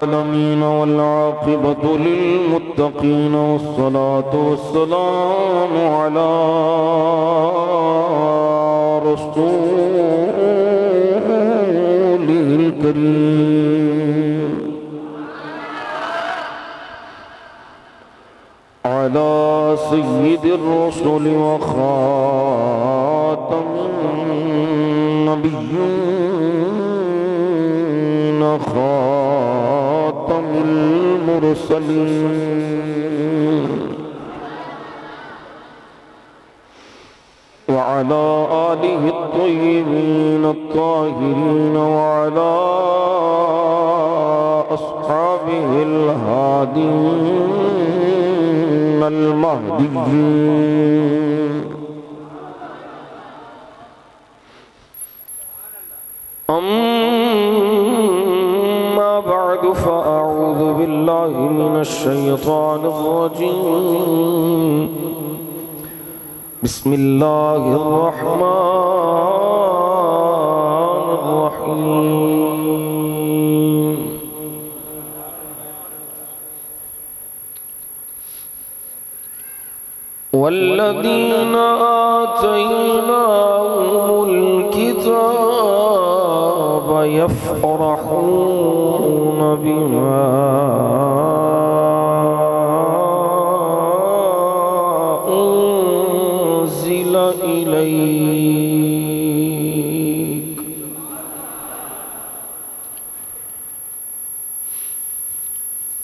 العالمين والعاقبة للمتقين والصلاة والسلام على رسوله الكريم على سيد الرسل وخاتم النبيين خاتم المرسلين وعلى آله الطيبين الطاهرين وعلى أصحابه الهادين المهديين أما بعد فأعوذ بالله من الشيطان الرجيم بسم الله الرحمن الرحيم والذين آتيناهم الكتاب يفرحون بما أنزل إليك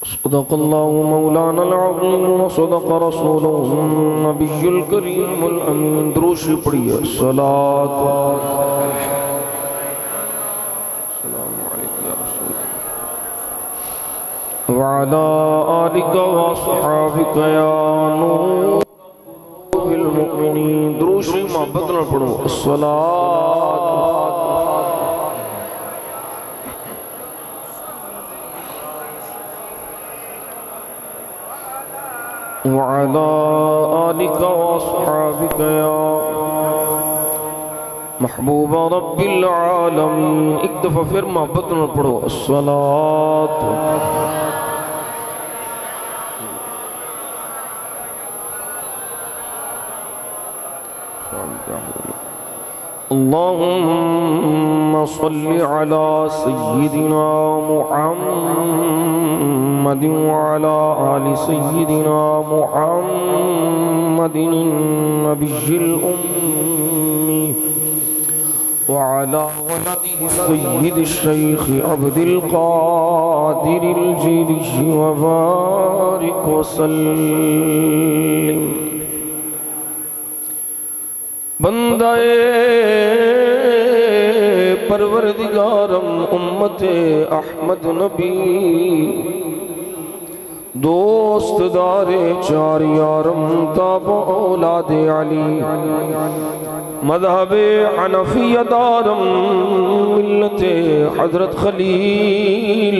صدق الله مولانا العظيم وصدق رسوله النبي الكريم الأمين دروش پڑھیے الصلاة وعلى آلك وصحابك يا نور المؤمنين دروش محبت نہ پڑھو الصلاة وعلى آلك وصحابك يا محبوب رب العالمين ایک دفعہ پھر محبت نہ پڑھو الصلاة اللهم صل على سيدنا محمد وعلى آل سيدنا محمد النبي الأمي وعلى ولده سيد الشيخ عبد القادر الجيلي وبارك وسلم بندہ پروردگارم امت احمد نبی دوست دار چار یارم تاب اولاد علی مذہب حنفی دارم ملت حضرت خلیل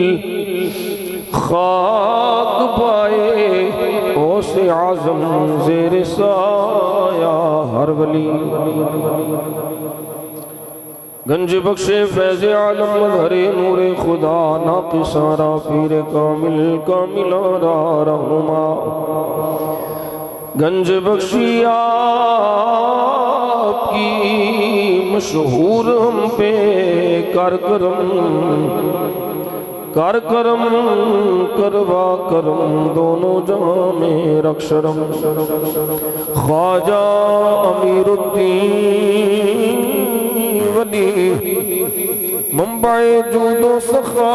خاک پائے اوس اعظم زیر سایہ ہر ولی گنج بخش فیض عالم مظہر نور خدا ناقصارا پیر کامل کاملارا رہنما گنج بخشی آپ کی مشہور ہم پہ کر کرم کروا کرم دونوں جہاں میں رکھ شرم خواجہ امیر الدین ولی منبع جود و سخا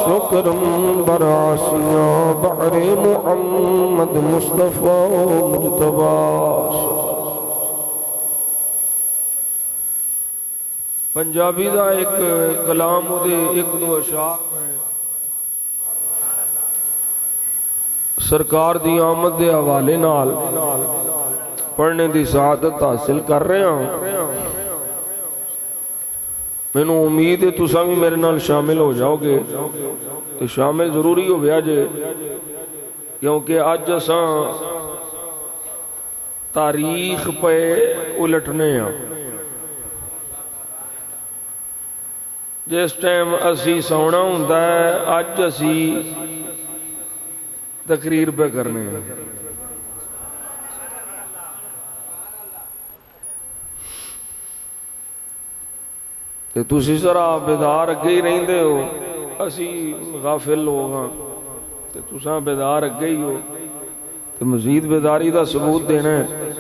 شکرم برعاسیاں بحر محمد مصطفیٰ مجتبی پنجابی دا ایک کلام دے ایک دو اشعار سرکار دی آمد دے حوالے نال پڑھنے دی سعادت حاصل کر رہے ہیں میں نے امید ہے تساں بھی میرے نال شامل ہو جاؤ گے تو شامل ضروری ہو گیا جے کیونکہ آج اساں تاریخ پہ الٹنے ہیں جس ٹائم اسی سونا ہوندا ہے اج اسی تقریر پہ کرنے ہیں تے تسی ذرا بیدار اگے ہی رہندے ہو اسی غافل لوگ ہاں تے تساں بیدار اگے ہی ہو تے مزید بیداری دا ثبوت دینا ہے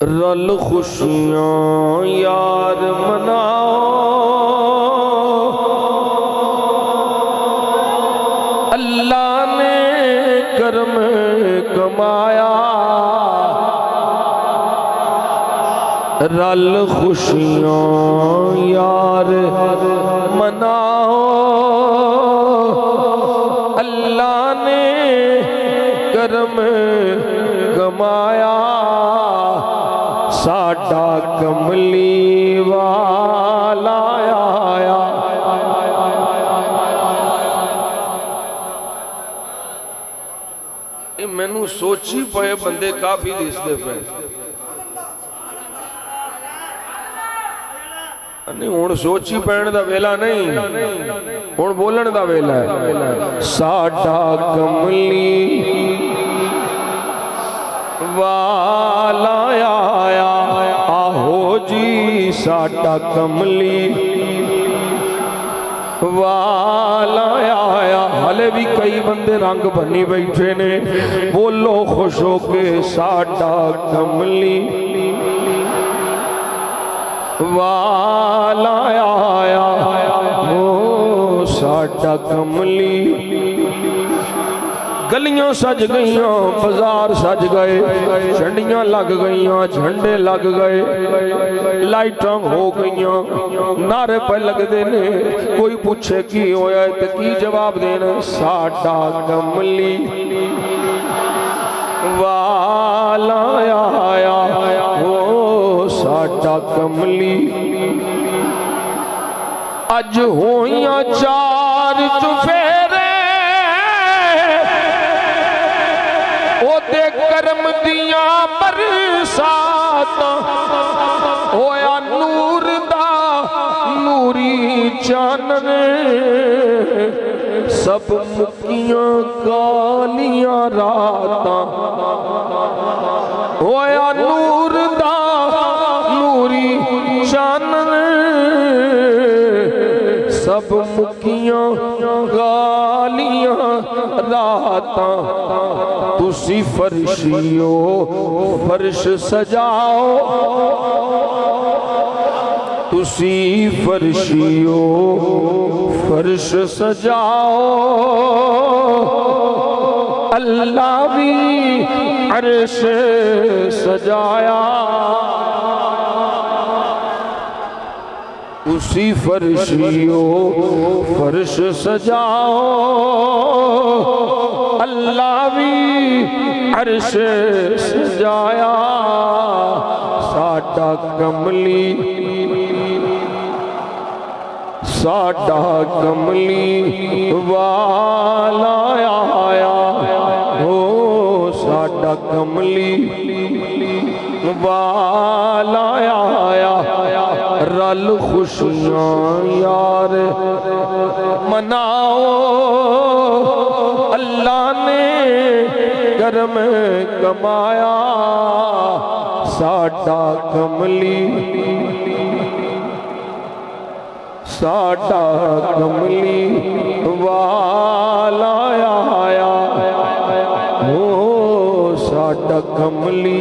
رل خوشیاں یار مناؤ اللہ نے کرم کمایا رل خوشیاں یار مناؤ اللہ نے کرم کمایا ساڈا کملی والا آیا یہ مینوں سوچی پئے بندے کافی دستے پئے نہیں ہن سوچی پین دا ویلا نہیں ہن بولن دا ویلا ہے ساڈا کملی والا آیا آہو جی ساڈا کملی والا آیا ہلے بھی کئی بندے رنگ بنی بیٹھے نے بولو خوش ہو کے ساڈا کملی والا آیا او ساڈا کملی گلیاں سج گئیاں بازار سج گئے جھنڈیاں لگ گئیاں جھنڈے لگ گئے لائٹاں ہو گئیاں نعرے پہ لگ دینے کوئی پوچھے کی ہویا ہے تے کی جواب دینا ساڈا کملی والا آیا او ساڈا کملی اج ہویاں چار چفیرے او دے کرم دیاں برسات ہویا نور دا نوری چانن سب مکیاں کالیاں راتاں ہویا نور دا نوری چانن سب مکیاں کالیاں راتاں تسی فرشیو فرش سجاؤ تسی فرشیو فرش سجاؤ اللہ بھی عرش سجایا اسی فرشیو فرش سجاؤ اللہ بھی عرش سجایا ساڈا کملی ساڈا کملی والا آیا او ساڈا کملی والا آیا رل خوشیاں یار مناؤ اللہ نے کرم کمایا ساڈا کملی ساڈا کملی والا آیا او ساڈا کملی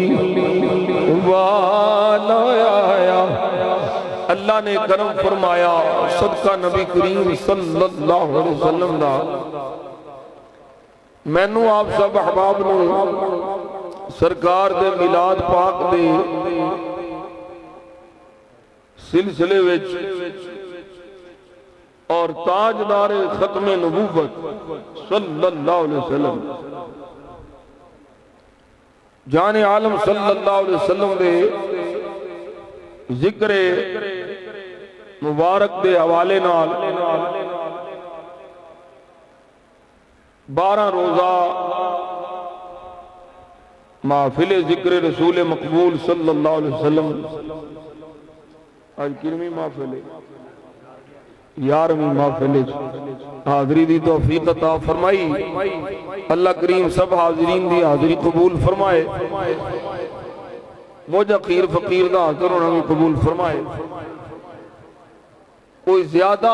والا آیا اللہ نے کرم فرمایا صدقہ نبی کریم صلی اللہ علیہ وسلم دا مینوں آپ سب احباب نے سرکار دے میلاد پاک دے سلسلے وچ اور تاجدار ختم نبوت صلی اللہ علیہ وسلم جان عالم صلی اللہ علیہ وسلم دے ذکر مبارک دے حوالے نال 12 روزہ محفل ذکر رسول مقبول صلی اللہ علیہ وسلم آج کنویں محفل ہے؟ 11ویں محفل ہے۔ حاضری دی توفیق عطا فرمائی، اللہ کریم سب حاضرین دی حاضری قبول فرمائے، مجھے خیر فقیر دا حاضر ہونا بھی قبول فرمائے۔ کوئی زیادہ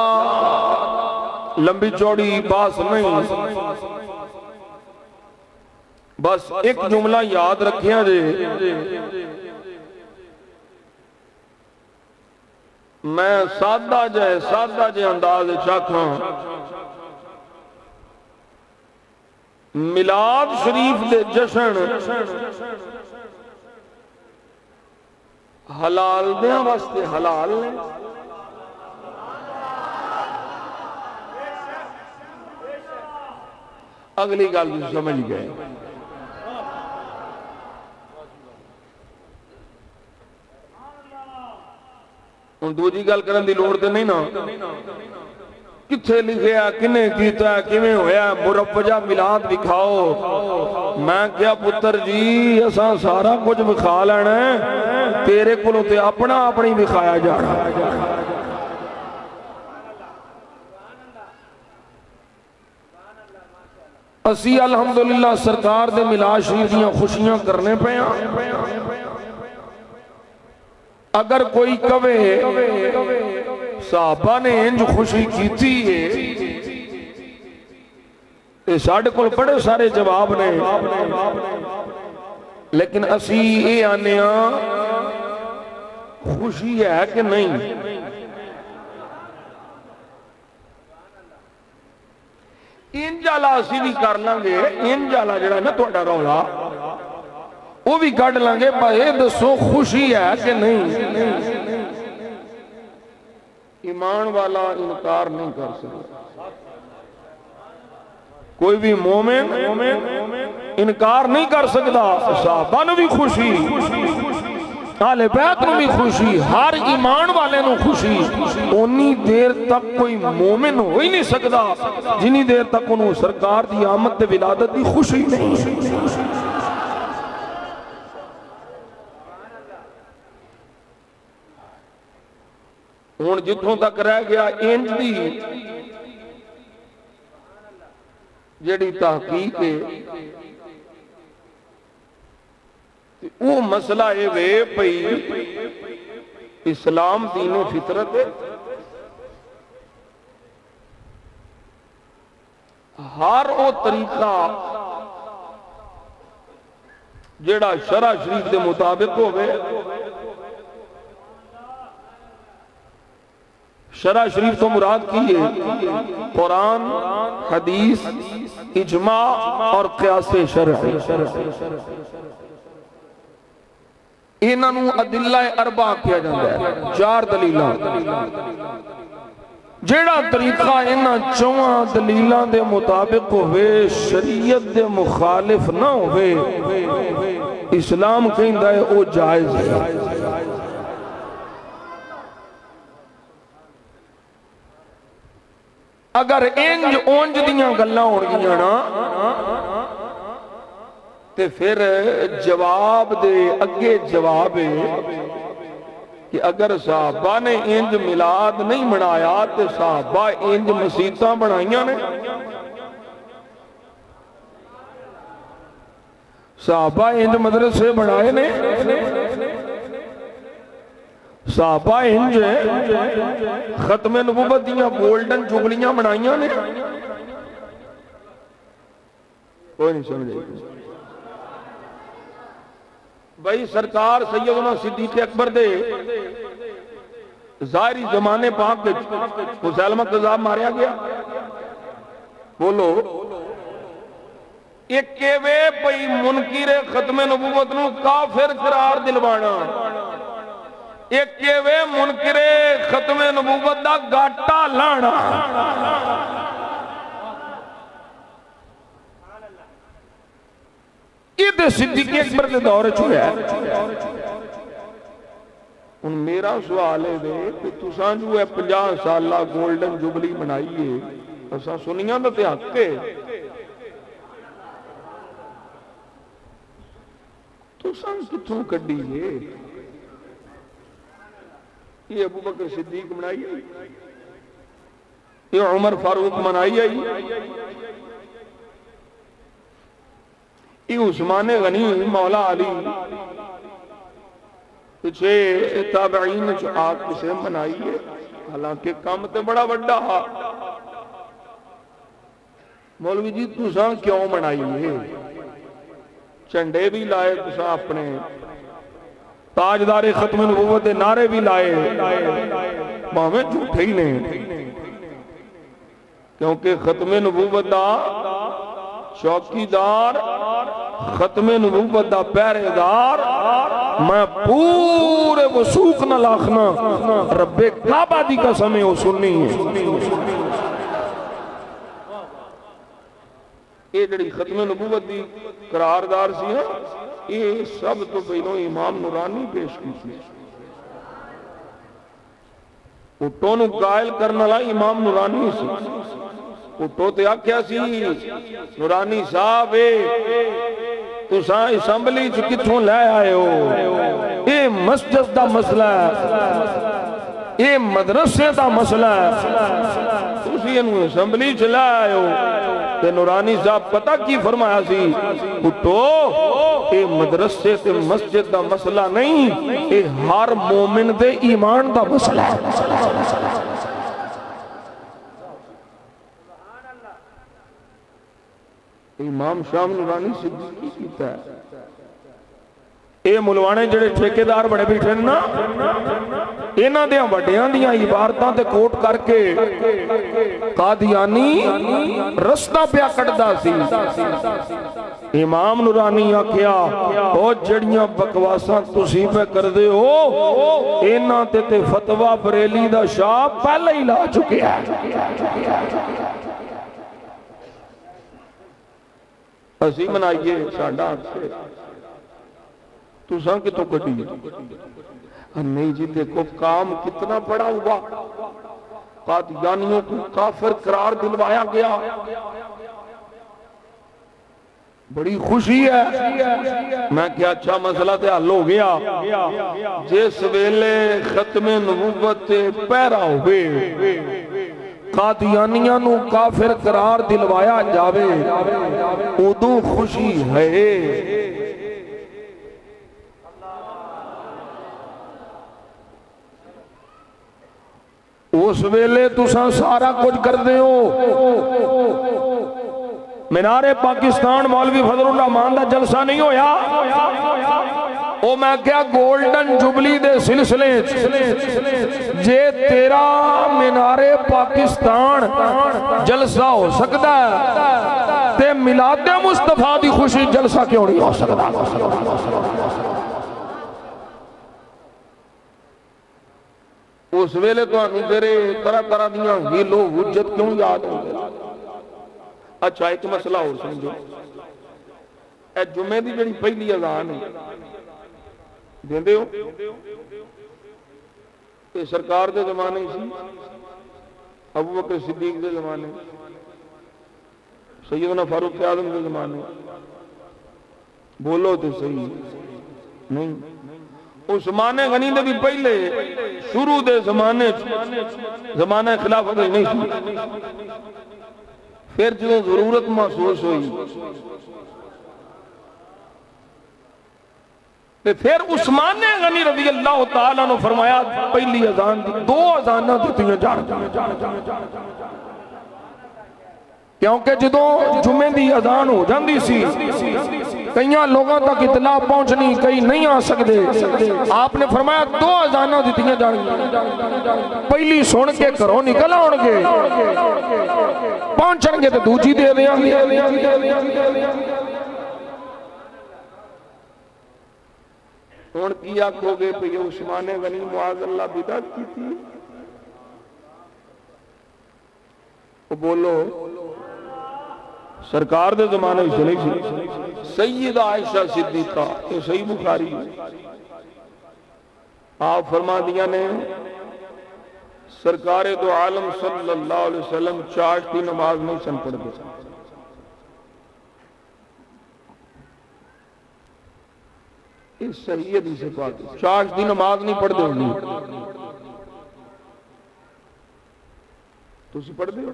لمبی چوڑی باس نہیں، بس ایک جملہ یاد رکھیں جے، میں سادہ جے انداز چاکھاں، میلاد شریف دے جشن حلال دیاں واسطے حلال نے، اگلی گل بھی سمجھ گئے۔ ان دوجی گل کرن دی لوڑ تے نہیں نا، کتھے لکھیا، کنے کیتا، کیویں ہویا، مروجہ میلاد دکھاؤ۔ میں کیا پتر جی اساں سارا کچھ دکھا لینا ہے، تیرے کولوں تے اپنی دکھایا جا رہا ہے۔ اسی الحمدللہ سرکار دے میلاد شریف دیاں خوشیاں کرنے پہ ہیں۔ اگر کوئی کہے صحابہ نے انج خوشی کیتی ہے، ساڑھے کل بڑے سارے جواب نے، لیکن اسی اے آنے خوشی ہے کہ نہیں؟ ان جالا اسی بھی کر لانگے، ان جالا جڑا نا تو اڈا رولا وہ بھی کٹ لانگے، بھائی دسو خوشی ہے کہ نہیں؟ ایمان والا انکار نہیں کر سکتا، کوئی بھی مومن انکار نہیں کر سکتا۔ صحابہ نے بھی خوشی، اہل بیت نے بھی خوشی، ہر ایمان والے نے خوشی۔ انی دیر تک کوئی مومن ہو ہی نہیں سکتا جنی دیر تک انہوں سرکار دی آمد دے ولادت دی خوشی نہیں۔ ہون جتوں تک رہ گیا انج دی جڑی تحقیق ہے، وہ مسئلہ ہے وے پئی اسلام دین و فطرت ہے، ہر وہ طریقہ جڑا شرع شریف دے مطابق ہوئے، شرع شریف تو مراد کی ہے قرآن، حدیث، اجماع اور قیاس شرعی۔ انہوں ادلہ اربع کیا جاتا ہے، 4 دلیلہ۔ جیڑا طریقہ انہاں 4 دلیلہ دے مطابق ہوئے، شریعت دے مخالف نہ ہوئے، اسلام کہندہ ہے وہ جائز ہے۔ اگر انج اونج دیاں گلاں ہون گیاں نا تے پھر جواب دے اگے جواب ہے کہ اگر صحابہ نے انج میلاد نہیں منایا تے صحابہ انج مسیتاں بنائیاں نے، صحابہ انج مدرسے بنائے نے، صحابہ انج ختم نبوت دیاں گولڈن جبلیاں بنائیاں نے، کوئی نہیں سمجھے۔ بھائی سرکار سیدنا صدیق اکبر دے ظاہری زمانے پاک مسلمہ قذاب ماریا گیا، بولو ایک کیوے پئی منکر ختم نبوت نو کافر قرار دلوانا، ایک کیوے منکر ختم نبوت دا گاٹا لانا۔ یہ دے صدیق اکبر دے دور چھوڑے ہے۔ ان میرا سوال ہے دے کہ تساں جو ہے 50 سالہ گولڈن جبلی منائیے، اساں سنیاں دا تے حق ہے، تساں کتھوں کڈیے؟ یہ ابو بکر صدیق منائی ہے، یہ عمر فاروق منائی ہے، یہ عثمان غنی مولا علی پچھے تابعین آگ سے منائی ہے، حالانکہ کام تے بڑا بڑا ہا۔ مولوی جی تساں کیوں منائی ہے؟ چنڈے بھی لائے تساں اپنے، تاجدار ختم نبوت دے نعرے بھی لائے، باویں جھوٹے ہی نہیں، کیونکہ ختم نبوت دا چوکیدار، ختم نبوت دا پہرے دار، میں پورے وثوق نہ لاکھنا رب کعبہ دی قسم ہے وہ سننی ہے۔ یہ جڑی ختم نبوت دی قراردار سی نا، یہ سب تو پہلوں امام نورانی پیش کی تھی۔ اٹھوں نو قائل کرنا لا امام نورانی سی، اٹھو تے آکھیا سی نورانی صاحب تساں اسمبلی چ کتھوں لے آئے ہو؟ یہ مسجد دا مسئلہ ہے، یہ مدرسے دا مسئلہ ہے، تسی انہوں اسمبلی چ لے آئے ہو۔ تے نورانی صاحب پتہ کی فرمایا سی، اٹھو یہ مدرسے تے مسجد دا مسئلہ نہیں، یہ ہر مومن دے ایمان دا مسئلہ ہے۔ امام شام نورانی صدیقی کیتا ہے۔ اے ملوانے جڑے ٹھیکیدار بڑے بیٹھے نا، اینا دیاں بڑیاں دیاں عبارتاں تے کوٹ کر کے قادیانی رستہ پیا کٹدا سی۔ امام نورانی آکھیا او جڑیاں بکواساں تسی پہ کر دے ہو، اینا تے فتوہ بریلی دا شاہ پہلے ہی لا چکے ہیں۔ اسی منائیے ساڑھا سے تو ساں کہ تو کٹی نہیں جی، دیکھو کام کتنا بڑا ہوا، قادیانیوں کو کافر قرار دلوایا گیا، بڑی خوشی ہے۔ میں کیا اچھا مسئلہ تے حل ہو گیا، جس ویلے ختم نبوت پیرا ہوئے قادیانیاں نو کافر قرار دلوایا جاوے، ادو خوشی ہے۔ اس ویلے تساں سارا کچھ کر دے ہو۔ مینار پاکستان مولوی فضل الرحمان دا جلسہ نہیں ہویا، او میں کیا گولڈن جبلی دے سلسلے جے تیرا مینار پاکستان جلسہ ہو سکتا ہے تے میلاد مصطفیٰ دی خوشی جلسہ کیوں نہیں ہو سکتا؟ اس ویلے تو آنی تیرے طرح طرح دیاں ہیلو حجت کیوں یاد ہو گئے؟ اچھا ایک مسئلہ ہو سمجھو، اے جمعہ دی جڑی پہلی اذان ہے دیندے ہو، یہ سرکار دے زمانے سی، ابو بکر صدیق دے زمانے، سیدنا فاروق اعظم دے زمانے، بولو تو صحیح نہیں۔ عثمان غنی دے بھی پہلے شروع دے زمانے زمانہ خلافت نہیں سی، پھر جو ضرورت محسوس ہوئی پھر عثمان غنی رضی اللہ تعالیٰ نے فرمایا پہلی اذان دی، دو اذاناں دیتیاں جان، کیونکہ جدوں جمعے دی اذان ہو جاندی سی کئیاں لوگوں تک اطلاع پہنچنی، کئی نہیں آ سکتے، آپ نے فرمایا دو اذاناں دیتیاں جان، پہلی سن کے گھروں نکل آن گے، پہنچن گے تو دوجی دے دیاں گے۔ ہن کی آکھو گے کہ عثمان غنی معاذ اللہ بدعت کی تھی؟ وہ بولو سرکار دے زمانے سے نہیں سی۔ سید عائشہ صدیقہ، یہ صحیح بخاری آپ فرما دیا نے سرکار دو عالم صلی اللہ علیہ وسلم چاشت کی نماز نہیں سن پڑھ دے، اس صحیح حدیث سے پاک چاشت کی نماز نہیں پڑھ دے ہوگی، تسی پڑھ دے ہو؟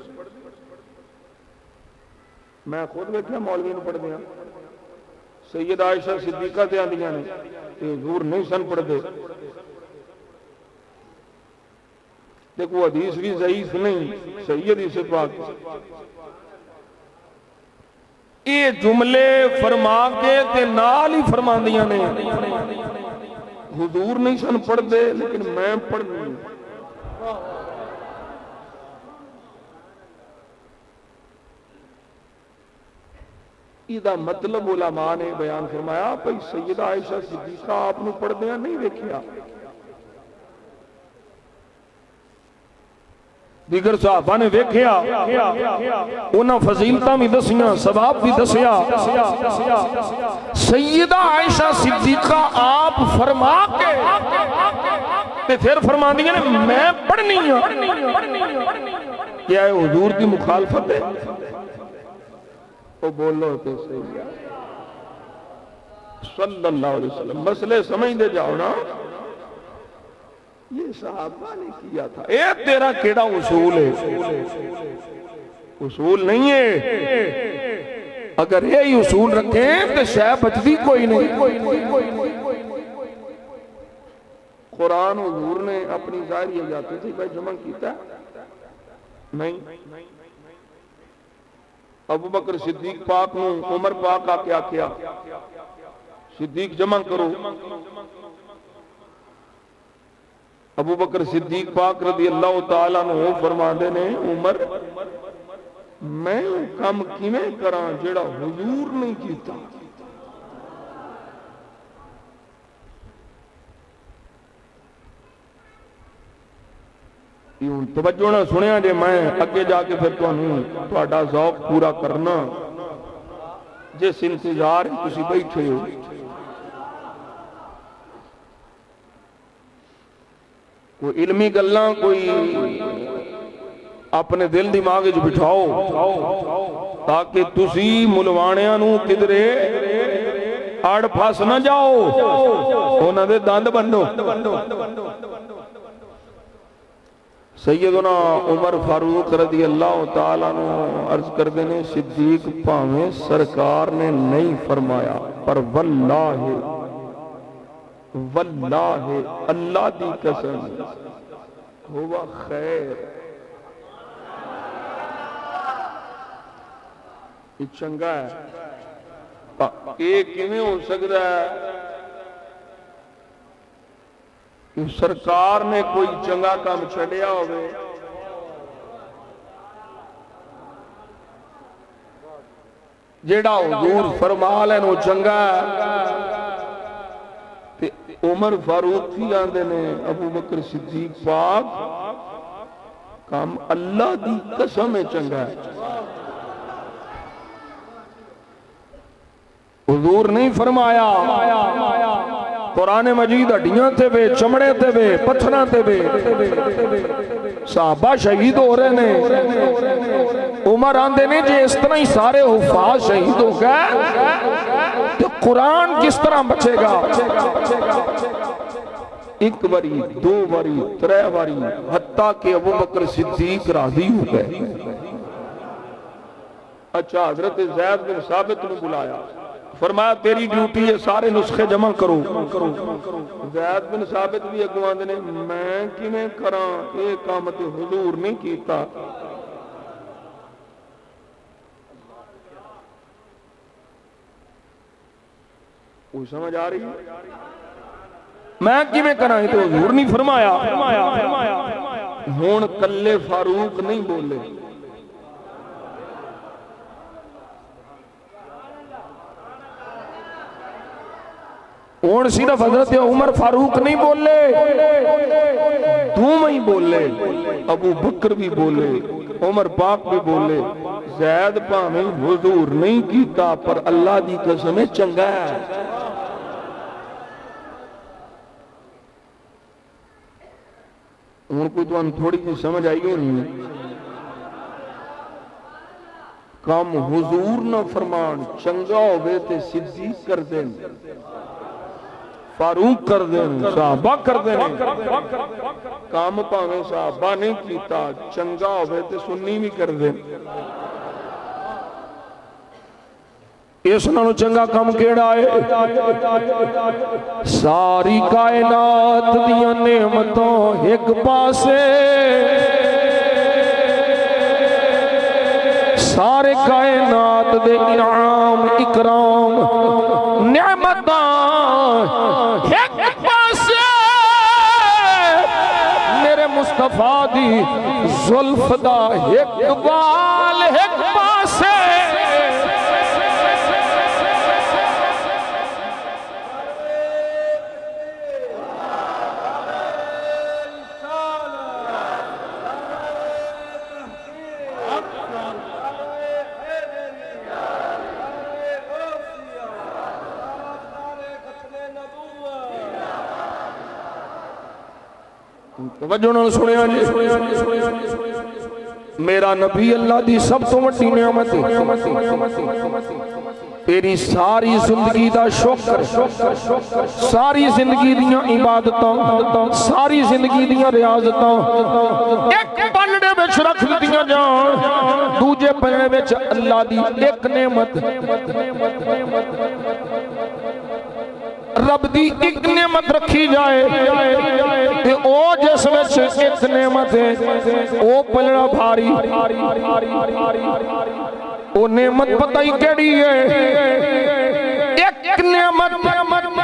میں خود ویکھیا مولوی نوں پڑھ دیا سید عائشہ صدیقہ تے آندیاں نے کہ حضور نہیں سن پڑھ دے دیکھو حدیث بھی ضعیف نہیں صحیح حدیث پاک یہ جملے فرما کے تے نال ہی فرماندیاں نے حضور نہیں سن پڑھ دے لیکن میں پڑھنی ہوں یہ مطلب علماء نے بیان فرمایا بھئی سیدہ عائشہ صدیقہ آپ نے پڑھ دیا نہیں دیکھیا دیگر صحابہ نے ویکھیا انہاں فضیلتاں بھی دسیاں ثواب بھی دسیا سیدہ عائشہ صدیقہ آپ فرما کے تے پھر فرما دیا نے میں پڑھنی ہوں کیا ہے حضور کی مخالفت ہے وہ بولو تو صحیح ہے صلی اللہ علیہ وسلم مسئلے سمجھ دے جاؤ نا یہ صحابہ نے کیا تھا اے تیرا کیڑا اصول ہے اصول نہیں ہے اگر یہی اصول رکھیں تو شے بچتی کوئی نہیں قرآن حضور نے اپنی ظاہری جاتے تھے بھائی جمع کیتا نہیں ابو بکر صدیق پاک نو عمر پاک آ کیا صدیق جمع کرو ابو بکر صدیق پاک رضی اللہ تعالیٰ عنہ فرما دے نے عمر میں کم کیویں کراں جڑا حضور نہیں کیتا توجہ نہ سنیا جے میں اگے جا کے پھر تہاڈا ذوق پورا کرنا جس انتظار تسی بیٹھے ہو کوئی علمی گلاں کوئی اپنے دل دماغ وچ بٹھاؤ تاکہ تسی ملوانیاں نو کدرے اڑ پھس نہ جاؤ انہاں دے دند بنو سیدنا عمر فاروق رضی اللہ تعالیٰ عنہ عرض کر دینے صدیق پاویں سرکار نے نہیں فرمایا پر واللہ اللہ دی قسم ہوا خیر یہ چنگا ہے ایک کیویں ہو سکتا ہے کہ سرکار نے کوئی چنگا کام چھڑیا ہوئے جیڑا حضور فرما لینو چنگا تے عمر فاروق تھی آندے نے ابو بکر صدیق پاک کام اللہ دی قسم ہے چنگا ہے حضور نہیں فرمایا قرآن مجید ہڈیاں تے بے چمڑے تے بے پتھراں تے بے صحابہ شہید ہو رہے نے عمر آندے نے جے اس طرح ہی سارے حفاظ شہید ہو گئے تو قرآن کس طرح بچے گا ایک باری دو باری ترے باری حتیٰ کہ ابو بکر صدیق راضی ہو گئے اچھا حضرت زید بن ثابت نے بلایا فرمایا تیری ڈیوٹی ہے سارے نسخے جمع کرو زید بن ثابت بھی اگوان نے میں کیویں کراں اے کام تے حضور نہیں کیتا کوئی سمجھ آ رہی ہے میں کیویں کراں تو حضور نہیں فرمایا ہن کلے فاروق نہیں بولے اور صرف حضرت عمر فاروق نہیں بولے دوم ہی بولے ابو بکر بھی بولے عمر پاک بھی بولے زید پاویں حضور نہیں کیتا پر اللہ دی قسم چنگا ہے ان کو تو تھوڑی سی سمجھ آئی ہو نہیں کام حضور نہ فرمان چنگا ہوئے تے صدیق کر دیں فاروق کر دیں صحابہ کر دیں کام پاویں صحابہ نہیں کیتا چنگا ہوئے تے سنی بھی کر دیں اس نالوں چنگا کام کیڑا ہے ساری کائنات دیاں نعمتوں ایک پاسے سارے کائنات دے انعام اکرام نعمتاں ایک پاسے میرے مصطفیٰ دی زلف دا اقبال ایک پاسے توجہ نال سنیا جی میرا نبی اللہ دی سب تو وڈی نعمت تیری ساری زندگی دا شکر ساری زندگی دیاں عبادتاں ساری زندگی دیاں ریاضتاں ایک پلڑے وچ رکھ دیاں جان دوجے پلڑے وچ اللہ دی ایک نعمت رب دی ایک نعمت رکھی جائے تے او جس وچ ایک نعمت ہے او پلڑا بھاری او نعمت پتہ ہی کیڑی ہے ایک نعمت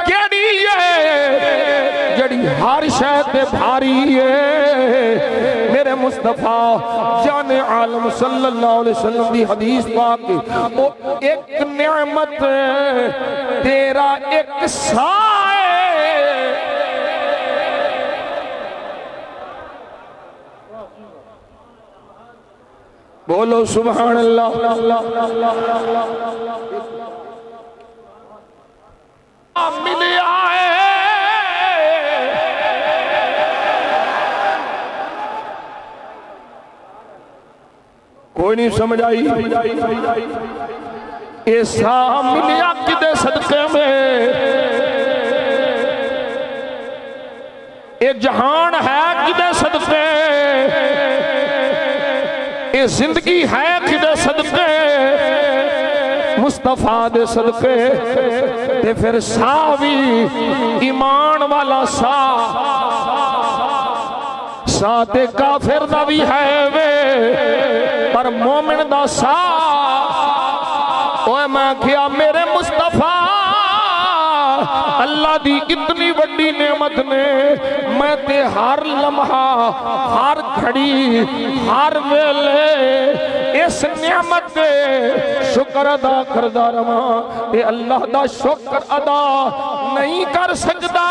کیڑی ہے جڑی ہر شے تے بھاری ہے میرے مصطفیٰ جان عالم صلی اللہ علیہ وسلم دی حدیث پاک او ایک نعمت تیرا ایک سائے بولو سبحان اللہ مل آئے کوئی نہیں سمجھ آئی ایسا ملیا کدے صدقے میں اے جہان ہے کدے صدقے اے زندگی ہے کدے صدقے مصطفیٰ دے صدقے تے پھر ساوی ایمان والا ساتے کافر دا بھی ہے وے پر مومن دا اوہ میں کیا میرے مصطفیٰ اللہ دی اتنی بڑی نعمت نے میں تے ہر لمحہ ہر گھڑی ہر ویلے اس نعمت دے شکر ادا کردہ رہا تے اللہ دا شکر ادا نہیں کر سکتا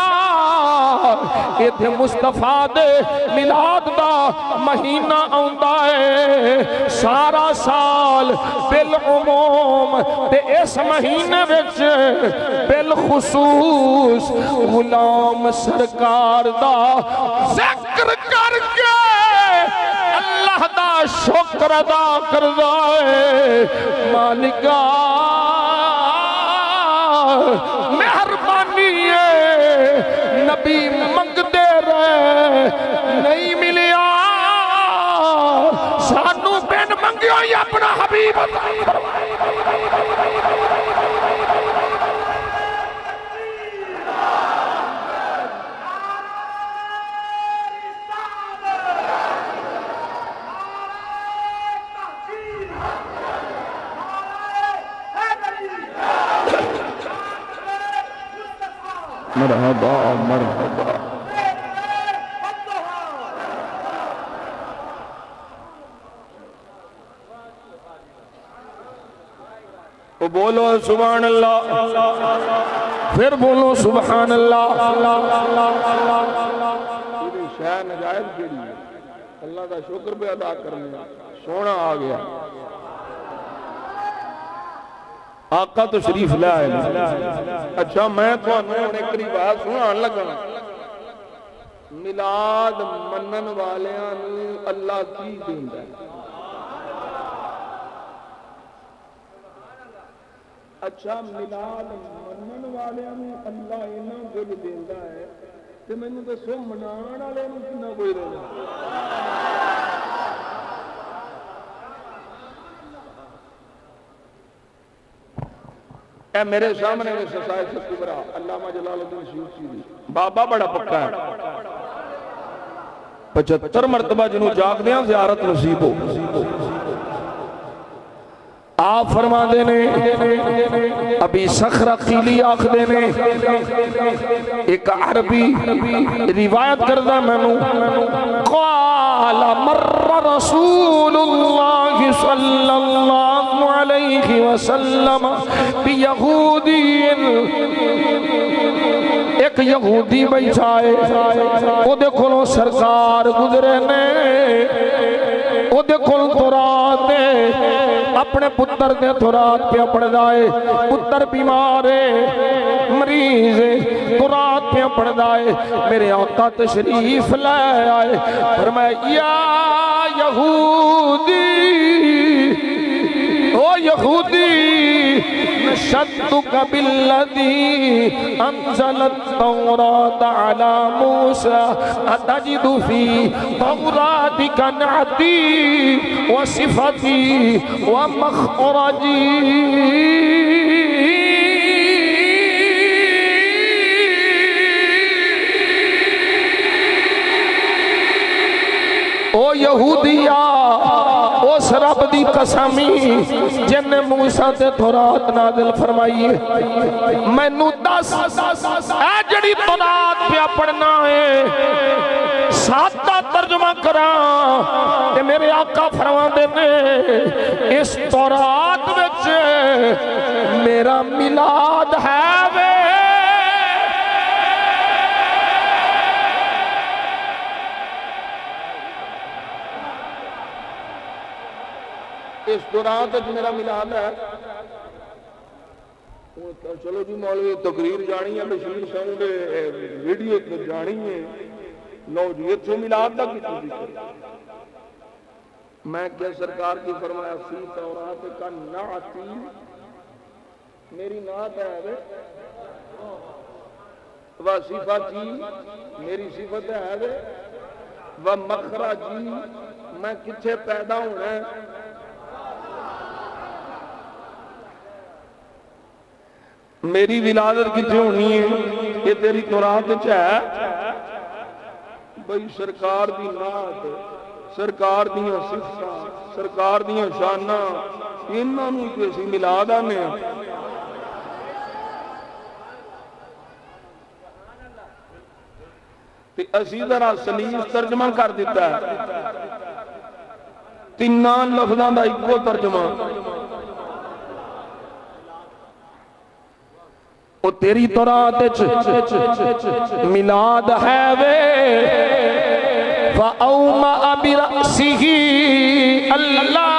یہ تھے مصطفیٰ دے میلاد دا مہینہ آندا ہے سارا سال بالعموم تے اس مہینے وچ بالخصوص غلام سرکار دا ذکر کر کے اللہ دا شکر ادا کردا ہے مالکا مہربانی ہے نبی منگتے رہے نہیں ملیا سانو بین منگیو یا اپنا حبیب مرحبا مرحبا تو بولو سبحان اللہ پھر بولو سبحان اللہ شاہ نجائز کیڑی ہے اللہ کا شکر بھی ادا کرنے سونا آ گیا آقا تو شریف لائے اچھا میں تو انہوں ایک بات سنان لگا میلاد منن والیاں اللہ کی دیندا ہے اچھا میلاد منن والوں اللہ اینا کچھ دیندا ہے تے مینوں دسو مناون والے نوں کتنا کوئی دیندا اے میرے سامنے سائے کبرا علامہ جلال الدین سیوطی دی بابا بڑا پکا ہے 75 مرتبہ جنوں جاگ دیاں زیارت نصیب ہو آپ فرما دینے ابھی صخر قیلی آخ دینے ایک عربی روایت کردہ منو قال مر رسول اللہ صلی اللہ علیہ وسلم بیہودی ایک یہودی بیٹھائے وہ دیکھو سرکار گزرے نے وہ دیکھو تو رات اپنے پتر دے تو رات پہ پڑ جائے پتر بیمارے مریض تو رات پہ پڑ جائے میرے آقا تشریف لے آئے فرمایا یا یہودی او یہودی نشدک بالذی انزل التوراۃ علی موسیٰ اتجد فی توراتک نعتی وصفتی ومخرجی او یہودیا اس رب دی قسمی جن نے موسیٰ تے تورات نازل فرمائی ہے میں نو دس اے جڑی تورات پہ پڑھنا ہے سادہ ترجمہ کران کہ میرے آقا فرما دینے اس تورات وچ میرا میلاد ہے وے اس دوران تک میرا میلاد ہے چلو جی مولوی تقریر جانی ہے بشیر صاحب ویڈیو جانی ہے لو جی اتھو میلاد تک میں کیا سرکار کی فرمایا فی تورات کا نعتی میری نعت ہے وہ صفاتی میری صفت ہے وہ مخرجی میں کتھے پیدا ہونا ہے میری ولادت کتنے ہونی ہے یہ تیری تورات ہے بھئی سرکار دی نعت سرکار دیاں صفتاں سرکار دیاں شاناں انہاں نوں کسی میلاد آنے تے اسی ذرا سلیس ترجمہ کر دیتا ہے تیناں لفظاں دا ایکو ترجمہ وہ تیری تورات میلاد ہے وے فَأَوْمَأَ بِرَأْسِهِ اللہ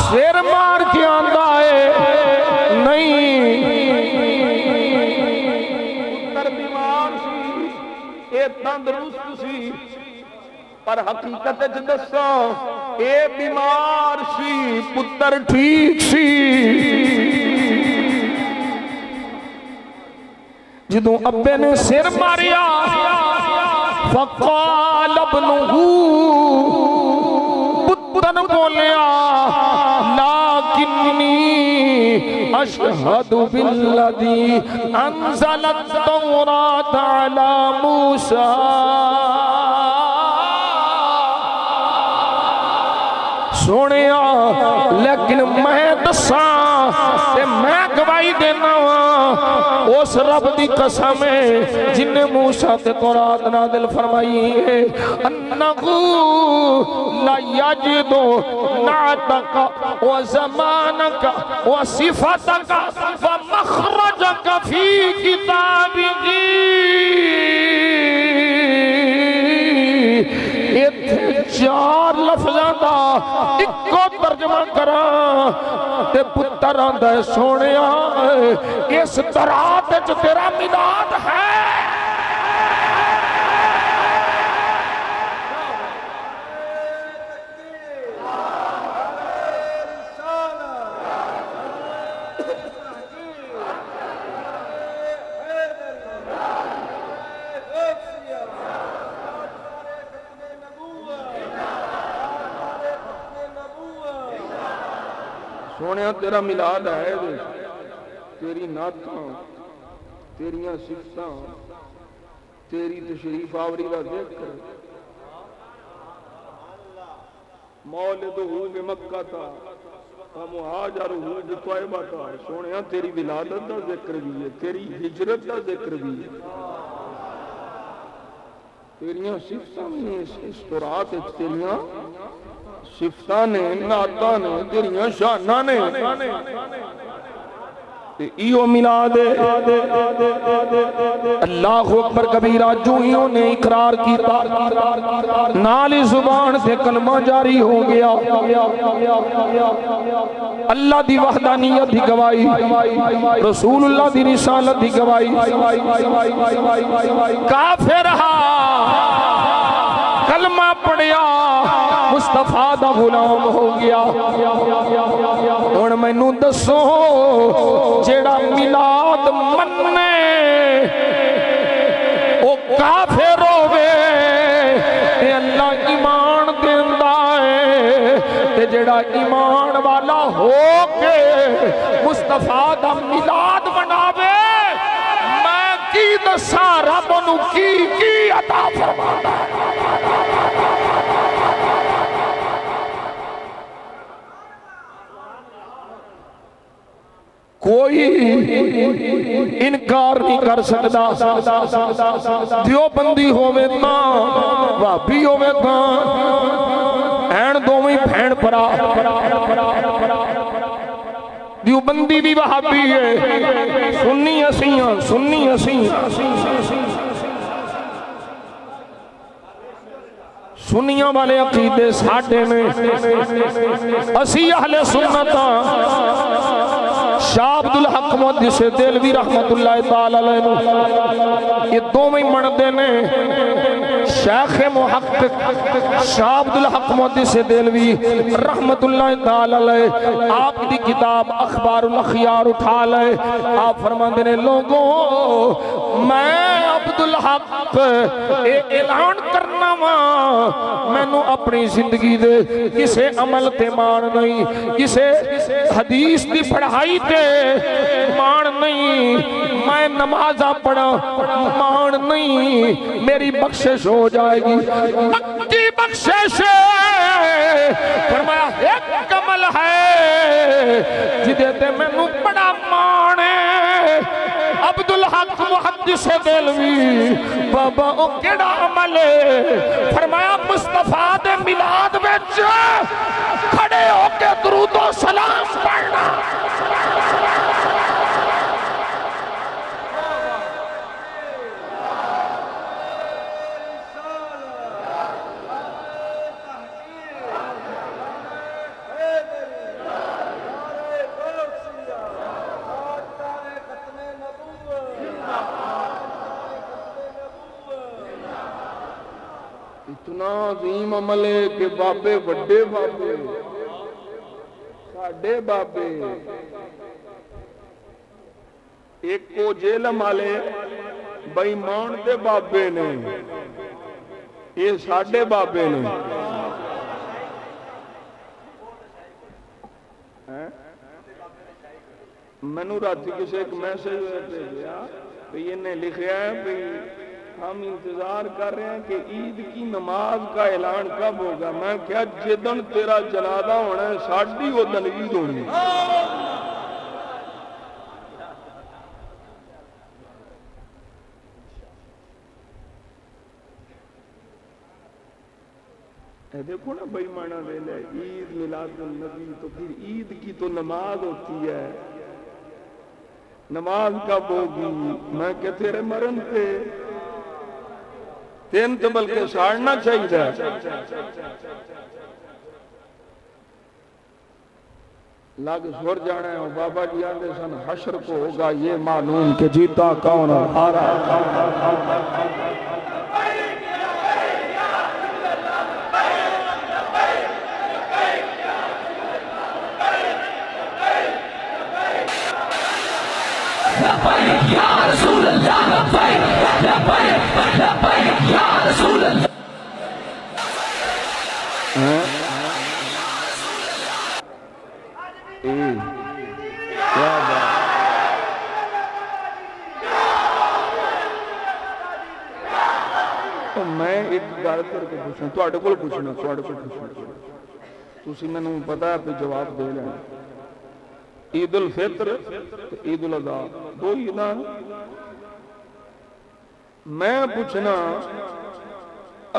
سیر مار کے آندہ ہے نہیں پتر بیمار سی اے تندرست سی پر حقیقت جدسا اے بیمار سی پتر ٹھیک سی جدوں ابے نے سر ماریا فقال ابنہ پتر بولیا لیکنی اشہد بالذی انزل التوراۃ علی موسیٰ سونیا لیکن میں دساں تے میں گواہی دینا اس رب دی قسم ہے جن نے موسیٰ تے تورات نازل فرمائی ہے انہو لا یجدو نعتک و زمانک و صفتک و مخرجک فی کتابی چار لفظاں دا اکو ترجمہ کران تے پتر آندہ سونیا اس تورات وچ تیرا میلاد ہے سونے تیرا میلاد ہے تیری نعتاں تیریاں صفتاں تیری تشریف آوری کا ذکر مولدہ بمکہ تھا ومہاجرہ بطیبہ تھا سونے تیری ولادت کا ذکر بھی ہے تیری ہجرت کا ذکر بھی ہے تیریاں صفتاں نے استرات تیریاں صفتاں نے نعتاں نے تیریاں شاناں نے ایو میلاد اللہ اکبر کبیرہ جو ہیوں نے اقرار کیتا نالی زبان سے کلمہ جاری ہو گیا اللہ دی وحدانیت دی گواہی رسول اللہ دی رسالت دی گواہی کافر کلمہ پڑھیا مصطفیٰ دا غلام ہو گیا اور میں نو دسو جیڑا میلاد مننے او کافر ہووے تے اللہ ایمان دیندا ہے تے جیڑا ایمان والا ہو کے مصطفیٰ دا میلاد مناوے میں کی دساں رب نو کی عطا فرماتا ہے کوئی انکار نہیں کر سکتا دیوبندی ہووے نا وہابی ہووے نا این دوویں بھین پرا دیوبندی بھی وہابی ہے سنی اسیاں سنیاں والے عقیدے ساڈے میں اسی اہل سنتاں شاہ عبدالحق محدث دہلوی رحمت اللہ تعالی علیہ یہ دوویں مندے نے شیخ محقق شاہ عبدالحق محدث دہلوی رحمت اللہ تعالی علیہ آپ دی کتاب اخبار الاخیار اٹھا لے آپ فرماندے نے لوگوں میں عبدالحق اعلان کرنا میں نو اپنی زندگی دے کسے عمل تے مان نہیں کسے حدیث دی پڑھائی تے مان نہیں میں نمازہ پڑھا مان نہیں میری بخشش ہو جائے گی پکی بخشش فرمایا ایک عمل ہے جدے تے میں نو پڑھا مانے عبدالحق محدث دہلوی بابا او کیڑا عمل ہے فرمایا مصطفیٰ دے میلاد وچ کھڑے ہو کے درود و سلام پڑھنا اتنا عظیم عمل ہے کہ بابے وڈے بابے ساڑھے بابے ایک کو جیل مالے بھائی مان دے بابے نے یہ ساڑھے بابے نے میں نو راتی کسے ایک میسیج ہوئے گیا کہ یہ نے لکھیا ہے کہ ہم انتظار کر رہے ہیں کہ عید کی نماز کا اعلان کب ہوگا میں کیا جدن تیرا جنازہ ہونا ہے ساڑھی وہ دن عید ہونی دیکھو نا بھائی مانا دے لے عید میلاد النبی تو پھر عید کی تو نماز ہوتی ہے نماز کب ہوگی میں کہ تیرے مرن پہ تین تو بلکہ ساڑھنا چاہیے لگ سور جانا ہے بابا جی آندے سن حشر کو ہوگا یہ معلوم کہ جیتا کون اور ہارا یا رسول اللہ لبیک لبیک لبیک یا رسول اللہ ਪੁੱਛਣਾ, ਤੁਹਾਡੇ ਕੋਲ ਪੁੱਛਣਾ। ਤੁਸੀਂ ਮੈਨੂੰ ਪਤਾ ਹੈ ਵੀ ਜਵਾਬ ਦੇ ਲੈਣਾ। ਈਦ ਉਲ ਫਿਤਰ ਤੇ ਈਦ ਉਲ ਅਜ਼ਹਾ ਦੋ ਹੀ ਨਾ। ਮੈਂ ਪੁੱਛਣਾ,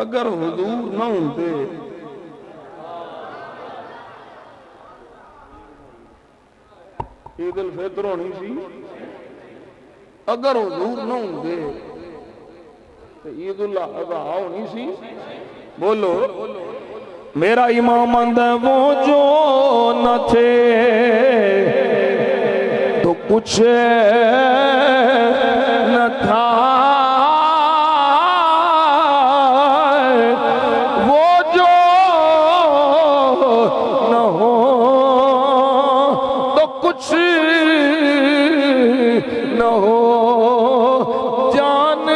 ਅਗਰ ਹੁਜ਼ੂਰ ਨਾ ਹੁੰਦੇ ਈਦ ਉਲ ਫਿਤਰ ਹੋਣੀ ਸੀ, ਅਗਰ ਹੁਜ਼ੂਰ ਨਾ ਹੁੰਦੇ ਤੇ ਈਦ ਉਲ ਅਜ਼ਹਾ ਹੋਣੀ ਸੀ। ਬੋਲੋ। میرا امام ہے وہ جو نہ تھے تو کچھ نہ تھا، وہ جو نہ ہو تو کچھ نہ ہو، جان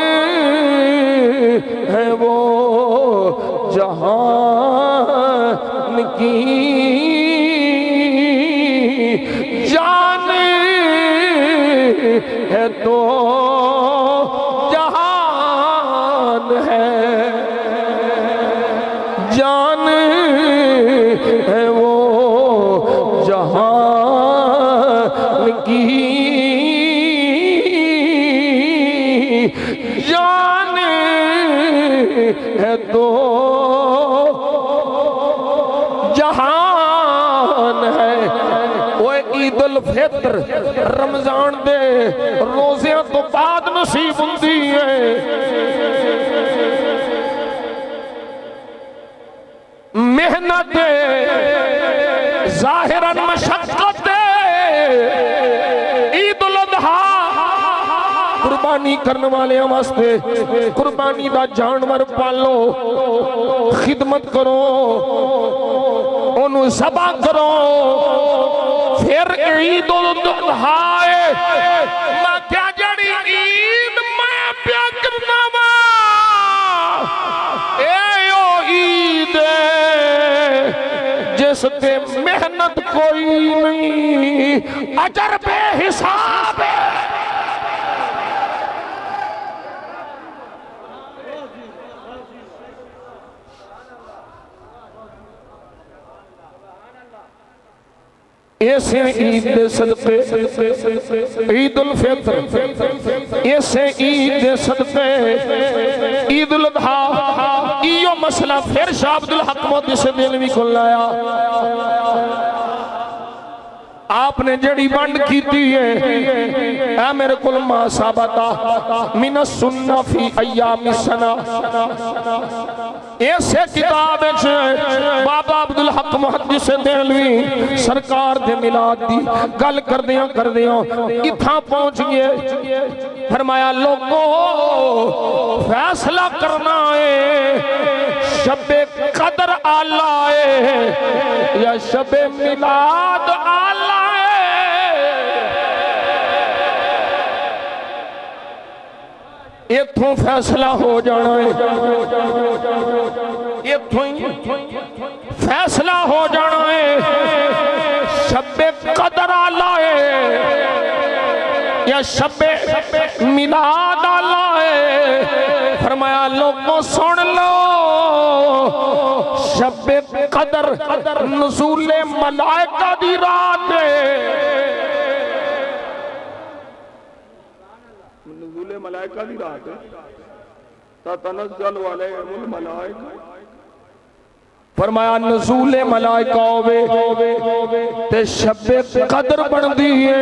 ہے وہ جہاں کی جان ہے تو جہان ہے، جان ہے وہ جہان کی جان ہے تو جہان ہے۔ وہ عید الفطر رمضان دے روزیاں تو بعد نصیب ہوندی ہے۔ محنت ظاہراً مشقت عید الاضحیٰ قربانی کرنے والے واسطے قربانی دا جانور پالو، خدمت کرو، انہوں ذبح کرو، پھر عید الاضحیٰ میں کیا جڑی عید میں پیا کرنا وا، اے او عید جس تے محنت کوئی نہیں، اجر بے حساب ہے۔ ایسے عید دے صدقے عید الفطر، ایسے عید دے صدقے عید الاضحیٰ، ایو مسئلہ پھر شاہ عبدالحق محدث دہلوی کو لایا۔ آپ نے جڑی بانڈ کی تھی ہے، اے میرے کل ما ثابتا من السنہ فی ایام السنہ، ایسے کتاب ہے بابا عبدالحق محدث دہلوی سرکار دے میلاد دی گل کر دیاں اتھاں پہنچ گئے، فرمایا لوگوں فیصلہ کرنا ہے شب قدر آلہ ہے یا شب میلاد آلہ ہے۔ اتھوں فیصلہ ہو جانا ہے، اتھوں فیصلہ ہو جانا ہے شب قدر آلہ ہے یا شب میلاد آلہ ہے۔ فرمایا لوگوں سن لو، شب قدر نزول ملائکہ دی رات ہے، نزول ملائکہ دی رات ہے، تتنزل علیہم الملائکہ۔ فرمایا نزول ملائکہ ہوئے تے شب قدر بن دیئے،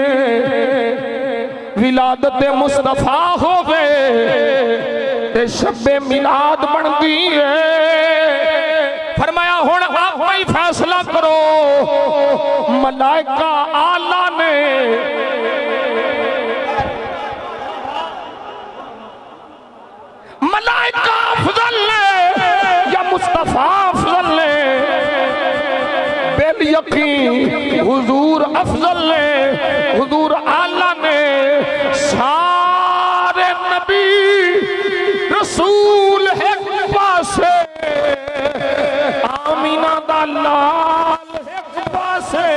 ولادت مصطفیٰ ہوئے تے شب میلاد بن دیئے۔ فرمایا ہون آپ ہی فیصلہ کرو، ملائکہ آلہ نے ملائکہ افضل نے یا مصطفیٰ افضل نے؟ بل یقین حضور افضل نے، حضور اعلیٰ نے، سارے نبی رسول ایک پاسے، آمینہ دا لال ایک پاسے،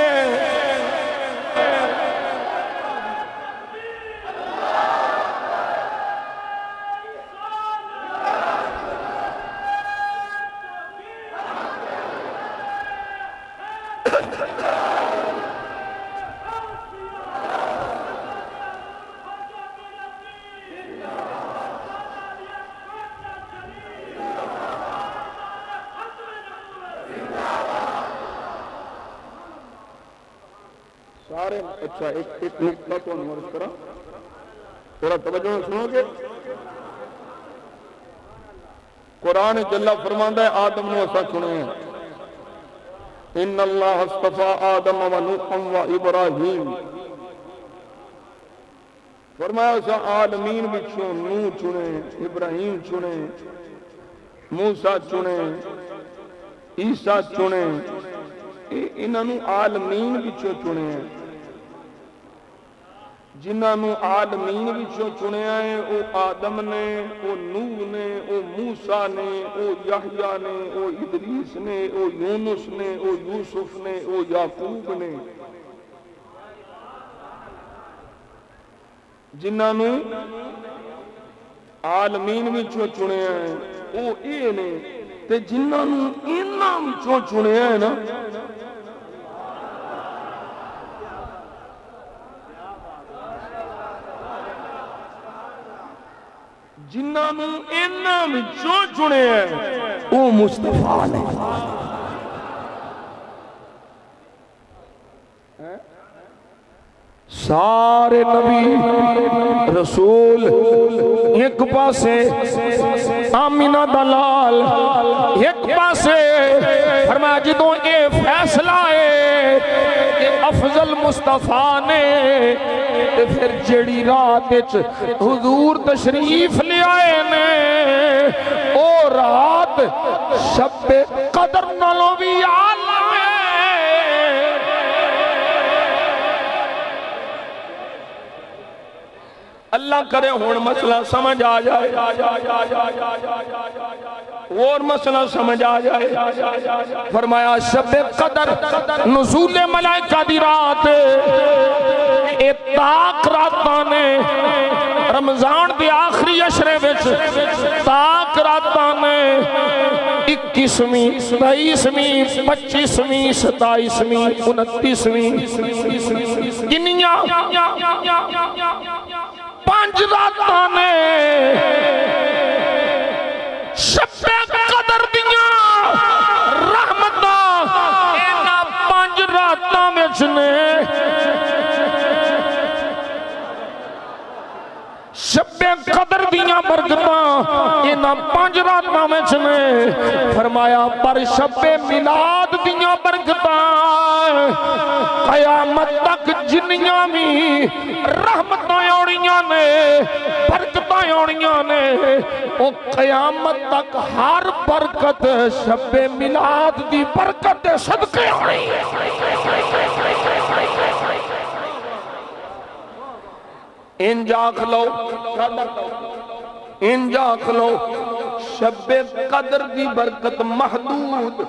سارے اچھا ایک نقطہ تو نوٹ کرا تھوڑا توجہ سنو گے قرآن جل فرماندا ہے آدم نو اسا چنے ہیں ان اللہ اصطفى آدم و نوح و ابراہیم فرمایا اسا عالمین وچوں نوح چنے ابراہیم چنے موسیٰ چنے عیسیٰ چنے انہاں نو عالمین وچوں چنے ہیں جنہاں نو عالمین وچوں چنیا ہے او آدم نے او نوح نے او موسیٰ نے او یحییٰ نے او ادریس نے او یونس نے او یوسف نے او یعقوب نے جنہاں نو عالمین وچوں چنیا ہے او اے نے تے جنہاں نو انہاں وچوں چنیا ہے نا جنہاں نو انہاں وچوں چنے ہیں او مصطفیٰ نے سارے نبی رسول ایک پاسے آمینہ دلال ایک پاسے فرمایا جدوں اے فیصلہ ہے کہ افضل مصطفیٰ نے پھر جڑی رات حضور تشریف لے آئے نے او رات شب قدر نالوں بھی آلہ ہے اللہ کرے ہون مسئلہ سمجھ آ جائے اور مسئلہ سمجھ آ جائے فرمایا شب قدر نزول ملائکہ دی رات اتاق راتانے رمضان دی آخری عشرے وچ تاق راتانے 21ویں 23ویں 25ویں 27ویں 29ویں کنیاں 5 راتانے شب قدر دیاں رحمتاں اینا 5 راتاں وچ نے شب قدر دیاں برکتاں اینا 5 راتاں وچ نے فرمایا پر شب میلاد دیاں برکتاں قیامت تک جنیاں بھی رحمتاں اونیاں نے برکتاں اونیاں نے او قیامت تک ہر برکت شب میلاد دی برکت دے صدقے ہونی انجا کھلو انجا کھلو شب قدر دی برکت محدود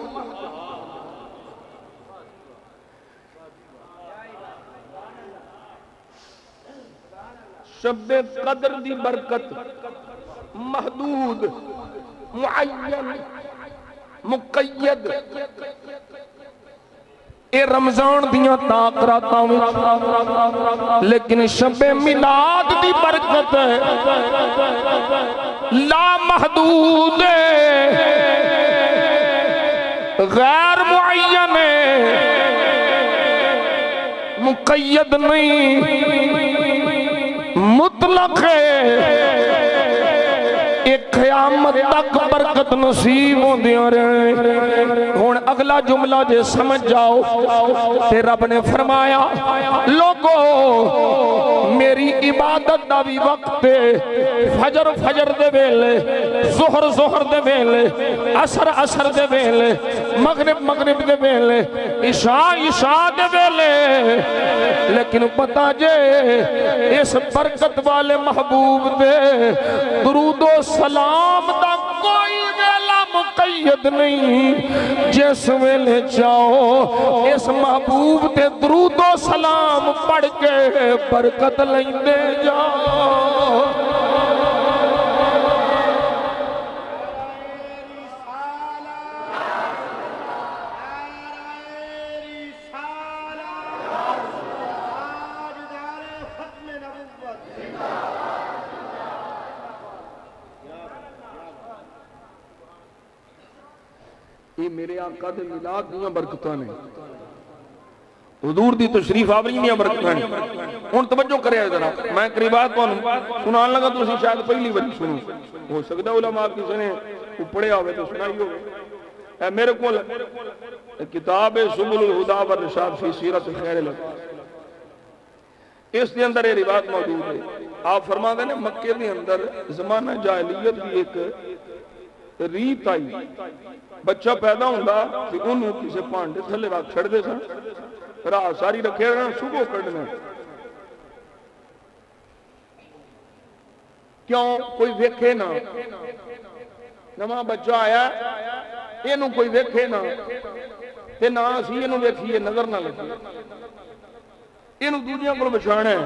شب قدر دی برکت محدود معین مقید اے رمضان دیاں تاقراتاں لیکن شب میلاد دی برکت لا محدود غیر معین مقید نہیں مطلق ہے ایک قیامت تک برکت نصیب ہوں دیاں رہے ہون اگلا جملہ جے سمجھ جاؤ تے رب نے فرمایا لوگو میری عبادت دا بھی وقت فجر فجر دے ویلے ظہر ظہر دے ویلے عصر عصر دے ویلے مغرب مغرب دے ویلے عشاء عشاء دے ویلے لیکن پتہ جے اس برکت والے محبوب دے درود و سلام دا کوئی ویلا مقید نہیں جس ویلے چاہو اس محبوب تے درود و سلام پڑھ کے برکت لیندے جاؤ میرے آقا دے میلاد دیاں برکتاں نے، حضور دی تشریف آوری دیاں برکتاں نے۔ ہن توجہ کرے ذرا، میں قریبات تانوں سنان لگا تو شاید پہلی بار سنو، ہو سکتا علماء کسی نے پڑھیا ہوئے تو سنائی ہوئے۔ میرے کو کتاب سبل الہدا والرشاد فی سیرت خیر الانام، اس کے اندر یہ روایت موجود ہے۔ آپ فرما دے نے مکے کے اندر زمانہ جاہلیت کی ایک ریت آئی، بچہ پیدا ہوندا کہ انہوں کسی پانڈے تھلے رکھ چھڑ دے سن، راہ ساری رکھے رہنا، صبح کڑنا، کیوں کوئی ویکھے نہ، نواں بچہ آیا اینو کوئی ویکھے نہ تے نہ اسی اینو ویکھیے، نظر نہ لگے، اینو دوجیاں کو بچانا ہے۔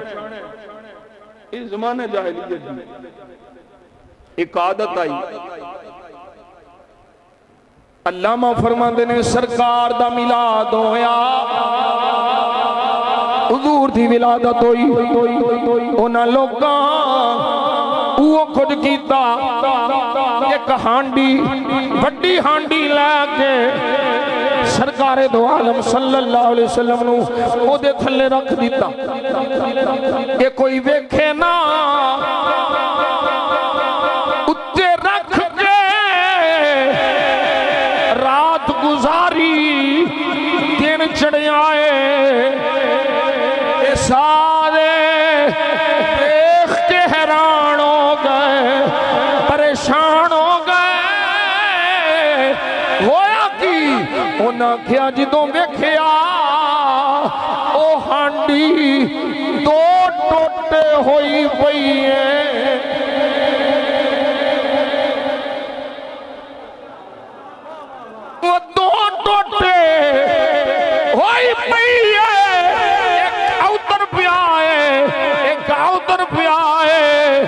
اس زمانے جاہلیت دی ایک عادت آئی۔ علامہ فرماندے نے سرکار دا میلاد ہویا، حضور دی ولادت ہوئی، انہاں لوکاں اوہ خود کیتا ایک ہانڈی، بڑی ہانڈی لے کے سرکار دو عالم صلی اللہ علیہ وسلم نو او دے تھلے رکھ دیتا کہ کوئی ویکھے نا، اتے رکھ کے رات گزاری، دن چڑھے آئے، اے سارے دیکھ کے حیران ہو گئے، پریشان ہو گئے۔ ہویا کی انہاں کیا جدوں ویکھیا او ہانڈی دو ٹوٹے ہوئی پئی ہے، وہ دو ٹوٹے ہوئی پئی ہے، ایک اوتر پیا ہے، ایک اوتر پیا ہے۔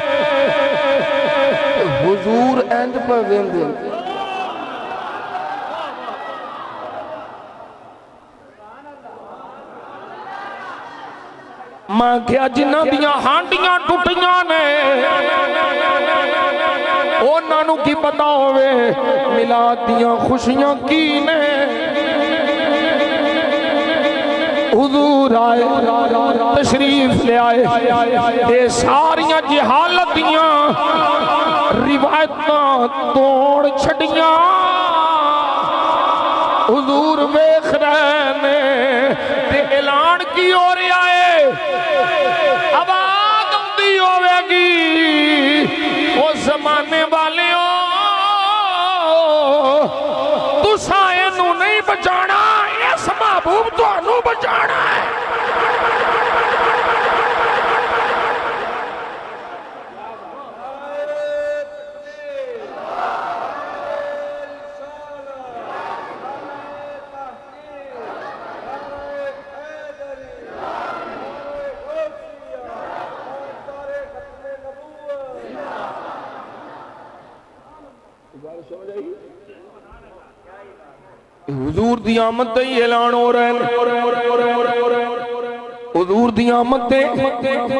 حضور اینج پر ویندے، ماں کیا جنہ دیاں ہانڈیاں ٹوٹیاں نے انہاں نو کی پتا ہوئے میلاد دیاں خوشیاں کی نے۔ حضور آئے، تشریف لے آئے، یہ ساریاں جہالتیاں روایتاں توڑ چھڑیاں، حضور ویکھ رہے نے تے اعلان کی ہو رہا ہے، آواز آندی ہوے گی، او زمانے والے تساں اینو نہیں بچانا، اس محبوب تانوں بچانا ہے۔ حضور دی آمد تے اعلان ہو رہے ہیں، حضور دی آمد تے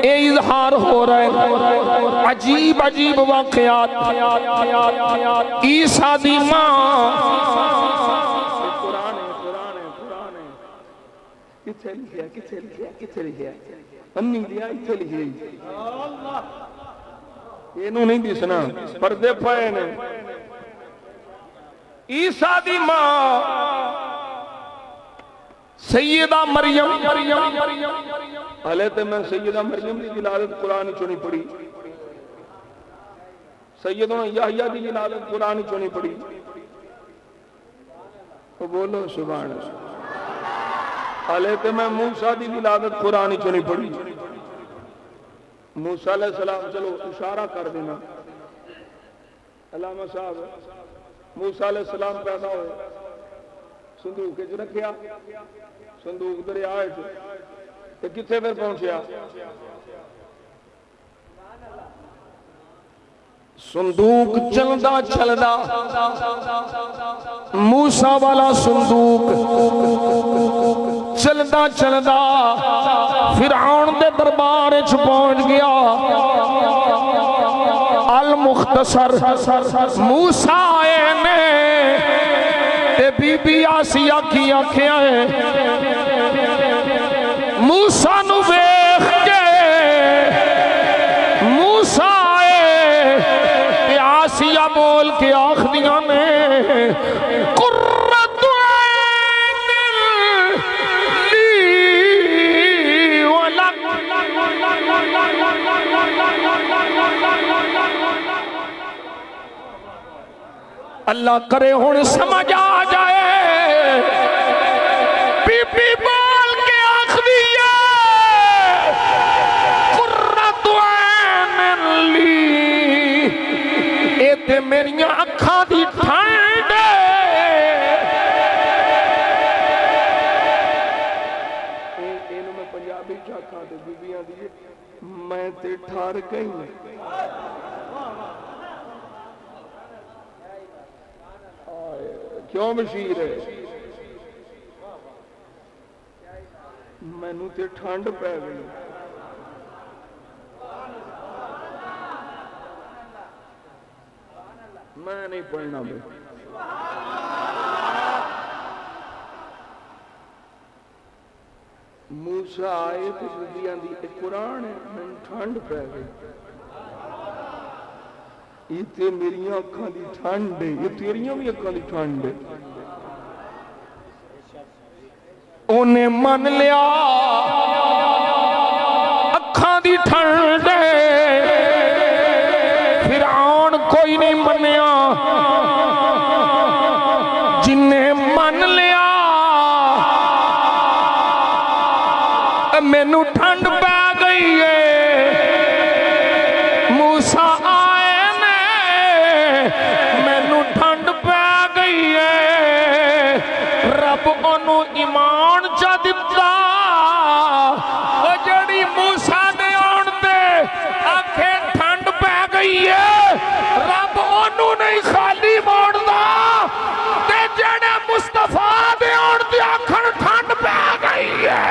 اے اظہار ہو رہے ہیں، عجیب عجیب واقعات۔ عیسیٰ دی ماں کتھے لکھیا، کتھے لکھیا، کتھے لکھیا، انہی لیا اتھے لکھیا، اینو نہیں دیسنا، پردے پائے نے۔ عیسیٰ دی ماں سیدہ مریم، حالے میں سیدہ مریم دی ولادت قرآن چونی پڑی، سیدنا یحییٰ دی ولادت قرآن چونی پڑی، تو بولو سبحان اللہ۔ حالے میں موسیٰ دی ولادت قرآن چونی پڑی، موسیٰ علیہ السلام، چلو اشارہ کر دینا علامہ صاحب، موسیٰ علیہ السلام پیدا ہوئے، صندوق جو رکھیا، صندوق دریا ہے تو کتھے پھر پہنچیا، صندوق چلدا چلدا، موسیٰ والا صندوق چلدا چلدا فرعون دے دربار وچ پہنچ گیا۔ المختصر موسیٰ آئے نے تے بی بی آسیہ کی آنکھیں ہیں موسیٰ نو ویکھ کے موسیٰ آئے تے آسیہ بول کے آخدیاں نے قرۃ عین لی ولک اللہ کرے ہن سمجھ آ جائے بی بی بول کے آخری ہے قرۃ عین لی اے تے میریاں اکھاں دی ٹھنڈ اینو میں پنجابی چاکھاں تے بیبیاں دی میں تے ٹھار گئی کیوں بشیر ہے مینوں تے ٹھنڈ پہ گئی میں نہیں پڑھنا بے موسیٰ آئے تے بیبیاں دی ایک قرآن ہے میں ٹھنڈ پہ گئی یہ تے میریاں اکھاں دی ٹھنڈ ہے یہ تیریاں بھی اکھاں دی ٹھنڈ ہے انہیں من لیا اکھاں دی ٹھنڈ ہے فرعون کوئی نہیں منیا جنہیں من لیا مینوں ٹھنڈ پہ گئی ہے موسیٰ آئے نے مینوں ٹھنڈ پہ گئی ہے رب انہوں ایمان چا دتا وہ جڑی موسیٰ نے آن دے آنکھیں ٹھنڈ پہ گئی ہے رب انہوں نہیں خالی موڑ دا تے جڑے مصطفیٰ دے آن دے آنکھیں ٹھنڈ پہ گئی ہے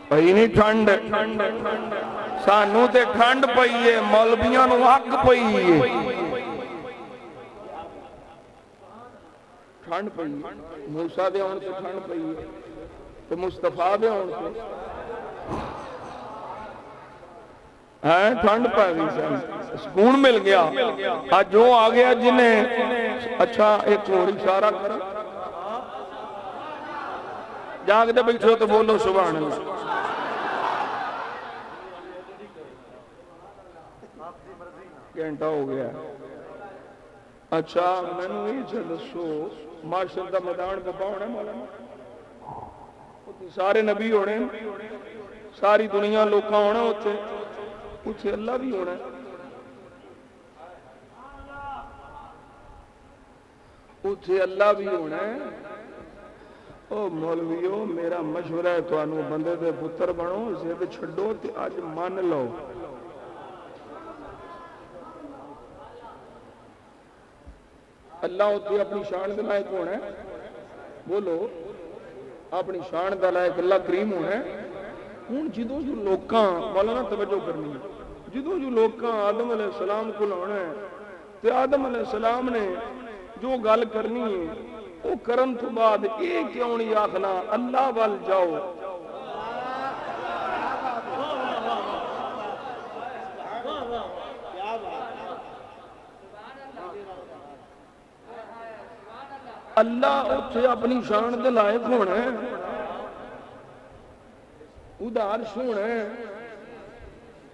پئی نہیں ٹھنڈ سانوں تے ٹھنڈ پئی ہے مولویاں نو اگ پئی ہے ٹھنڈ پئی موسیٰ دے آن تے ٹھنڈ پئی ہے تے مصطفیٰ دے آن تے ٹھنڈ پہ گئی سن سکون مل گیا آج جو آ گیا جنہیں اچھا ایک اور اشارہ کر جاگ دے بیٹھو تو بولو سبحان اللہ گھنٹہ ہو گیا اچھا میں نے یہ چلسو معاشر دا میدان بابا ہونا مولانا سارے نبی ہونے ساری دنیا لوکاں ہونا ہوتے اتھے اللہ بھی ہونا اتھے اللہ بھی ہونا او مولویو میرا مشورہ ہے تو انو بندے دے پتر بنو زید چھڑو تے آج مان لو اللہ ہوتی اپنی شان دے لائق ہونا ہے بولو اپنی شان دے لائق اللہ کریم ہونا ہے ہون جدو جو لوکاں مولانا توجہ کرنی ہے جدو جو لوکاں آدم علیہ السلام کو لانا ہے تے آدم علیہ السلام نے جو گل کرنی ہے وہ کرن تو بعد ایک کیوں نہیں آخنا اللہ وال جاؤ اللہ اتھے اپنی شان دے لائق ہونا ہے ادھا عرش ہونا ہے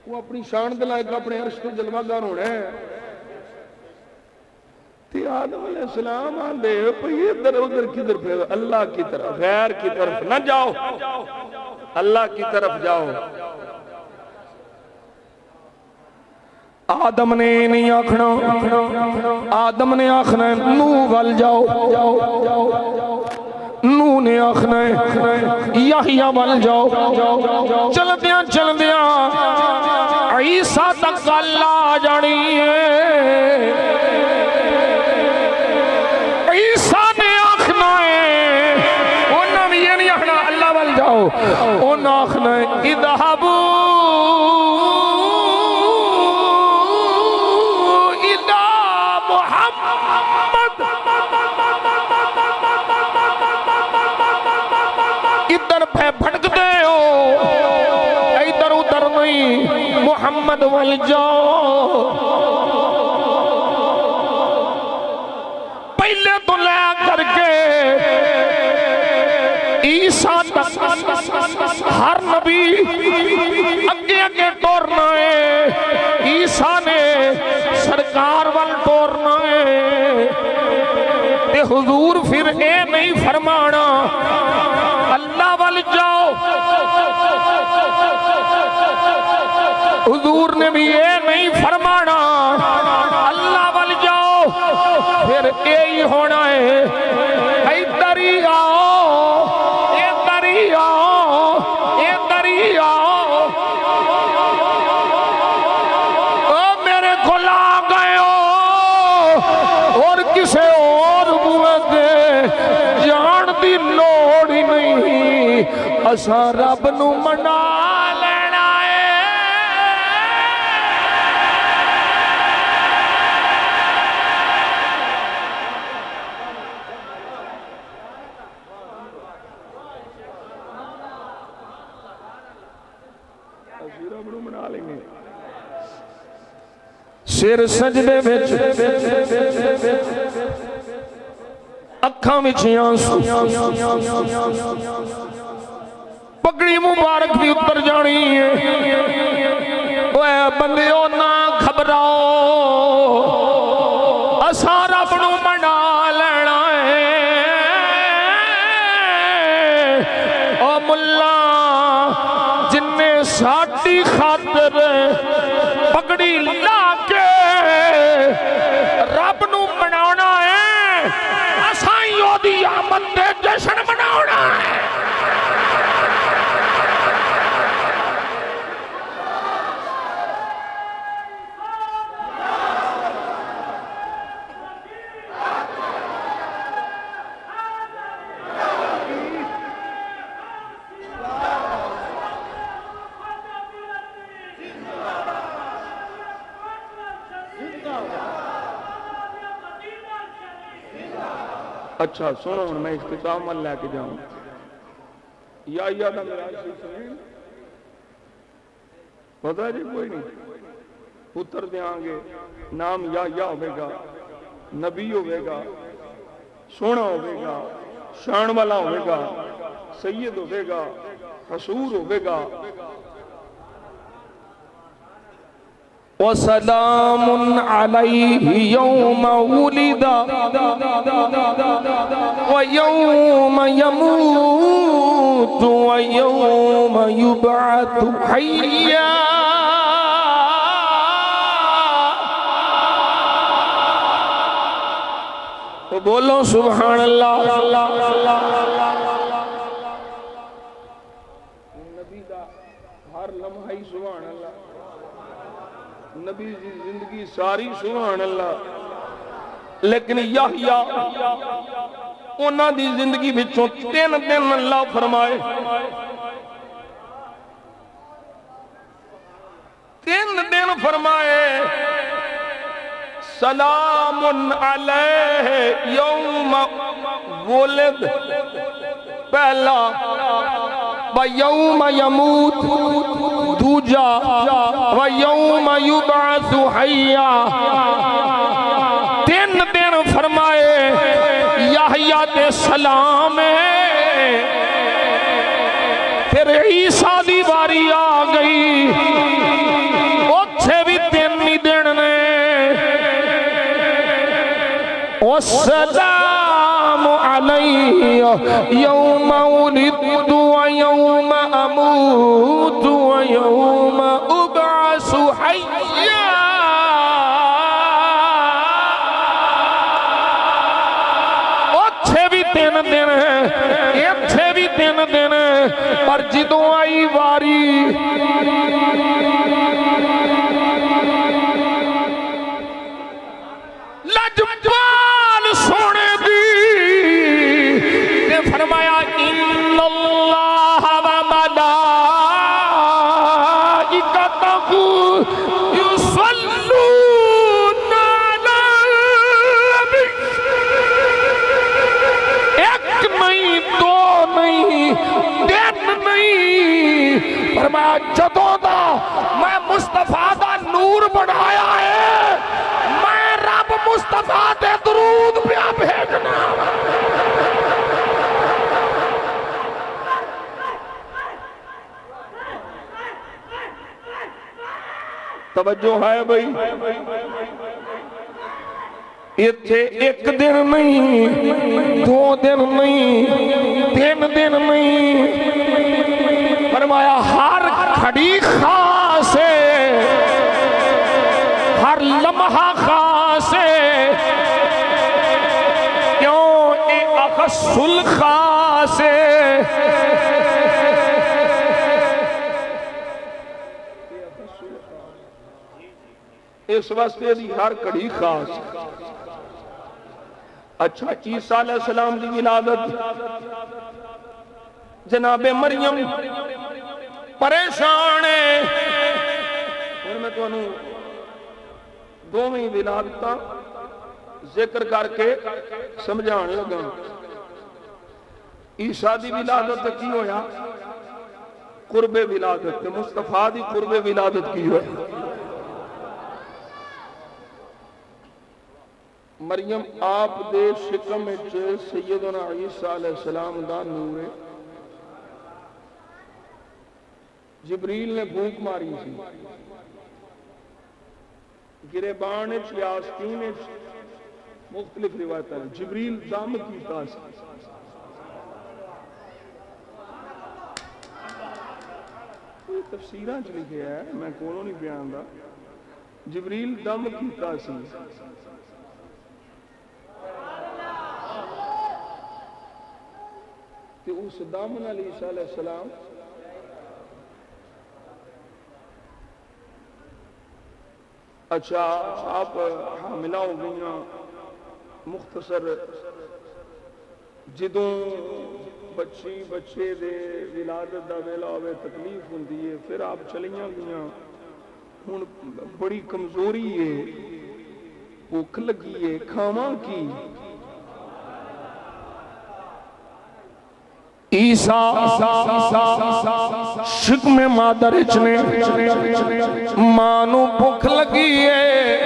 وہ اپنی شان دے لائق اپنے عرش تے جلوہ گر ہونا ہے تی آدم علیہ السلام آندے پئی ادھر ادھر کدھر پہ اللہ کی طرف غیر کی طرف نہ جاؤ اللہ کی طرف جاؤ آدم نے نہیں آکھنا، آدم نے آکھنا ہے نوح وال جاؤ، نوح نے آکھنا ہے یحییٰ وال جاؤ، چلدیاں چلدیاں عیسیٰ تک گل آ جانی ہے۔ عیسیٰ نے آکھنا ہے، انہاں بھی یہ نہیں آکھنا اللہ وال جاؤ، انہاں آکھنا ہے اذهبوا الى محمد، ادھر پہ بھٹکتے ہو، ادھر ادھر نہیں، محمد وال جاؤ۔ پہلے تو لے کر کے عیسیٰ تک ہر نبی اگے اگے ٹورنا ہے، عیسیٰ نے سرکار وال ٹورنا ہے۔ تے حضور پھر اے نہیں فرمانا اللہ وال جاؤ، حضور نے بھی یہ نہیں فرمانا اللہ وال جاؤ، پھر یہی ہونا ہے ادھر ہی آؤ، ادھر ہی آؤ، ادھر ہی آؤ، او میرے کو لا گئے ہو اور کسے اور بوئے دے جان دی لوڑ ہی نہیں، اساں رب نو منا لینا ہے۔ سر سجدے وچ اکھاں وچ آنسو، پگڑی مبارک بھی اتر جانی ہے۔ اوے بندیو نہ گھبراؤ، اساں رب نو منا لینا ہے۔ او ملا جن نے ساڈی خاطر پگڑی لا کے رب نو مناونا ہے، اساں یو دی آمد دے جشن مناونا ہے۔ اچھا سنو میں اختتام میں لے کے جاؤں، یا دا میراج سنیں پتہ جی کوئی نہیں، پتر دیاں گے نام یا ہوئے گا، نبی ہوئے گا، سونا ہوئے گا، شان والا ہوئے گا، سید ہوئے گا، حصور ہوئے گا۔ وَسَلَامٌ عَلَيْهِ يَوْمَ وُلِدَ وَيَوْمَ يَمُوتُ وَيَوْمَ يُبْعَثُ حَيًّا۔ تو بولو سبحان اللہ۔ نبی دا ہر لمحہ ہی سبحان اللہ، نبی دی زندگی ساری سبحان اللہ، لیکن یحییٰ انہاں دی زندگی بچوں 3 دن اللہ فرمائے، 3 دن فرمائے سلام علیہ یوم ولد پہلا، وَيَوْمَ يَمُوتُ دوجا، وَيَوْمَ يُبْعَثُ حَيًّا۔ 3 دن فرمائے یحییٰ دے سلام ہے، پھر عیسیٰ دی باری آ گئی، اچھے بھی 3 دن نے۔ وَالسَّلَامُ عَلَيَّ يَوْمَ وُلِدْتُ وَيَوْمَ أَمُوتُ وَيَوْمَ أُبْعَثُ حَيًّا۔ ایتھے بھی دن دن پر جدوں آئی واری لجپال سونے دی نے فرمایا ان اللہ و ملائکتہ یصلون علی النبی ایک نہیں دو نہیں تین نہیں فرمایا جدوں دا میں مصطفیٰ دا نور بنایا ہے میں رب مصطفیٰ دے درود پیا بھیجنا توجہ ہے بھئی ایتھے ایک دن نہیں دو دن نہیں تین دن نہیں فرمایا ہر کھڑی خاص ہے ہر لمحہ خاص ہے کیوں اے اخص الخاص ہے اس واسطے دی ہر کڑی خاص اچھا عیسیٰ علیہ السلام دی ولادت جناب مریم پریشان ہے اور میں تو انہوں دو میں ولادتاں ذکر کر کے سمجھانے لگا عیسیٰ دی ولادت کی ہویا قرب ولادت مصطفیٰ دی قرب ولادت کی ہویا مریم آپ دے شکم وچ سیدنا عیسیٰ علیہ السلام دا نور ہے جبریل نے بھونک ماری سی گریبان وچ یا آستین وچ مختلف روایت ہے جبریل دم کیتا سی کوئی تفسیراں چ لکھیا ہے میں کولوں نہیں بیان دا جبریل دم کیتا سی کہ اس دامن علی عیسیٰ علیہ السلام اچھا آپ حاملہ ہو گئیاں مختصر جدوں بچے دے ولادت دا ویلا ہوئے تکلیف ہوندی ہے پھر آپ چلیاں گئیاں ہن بڑی کمزوری ہے بھوک لگی ہے کھاواں کی عیسیٰ شکم مادر اچنے مانو بھوک لگی ہے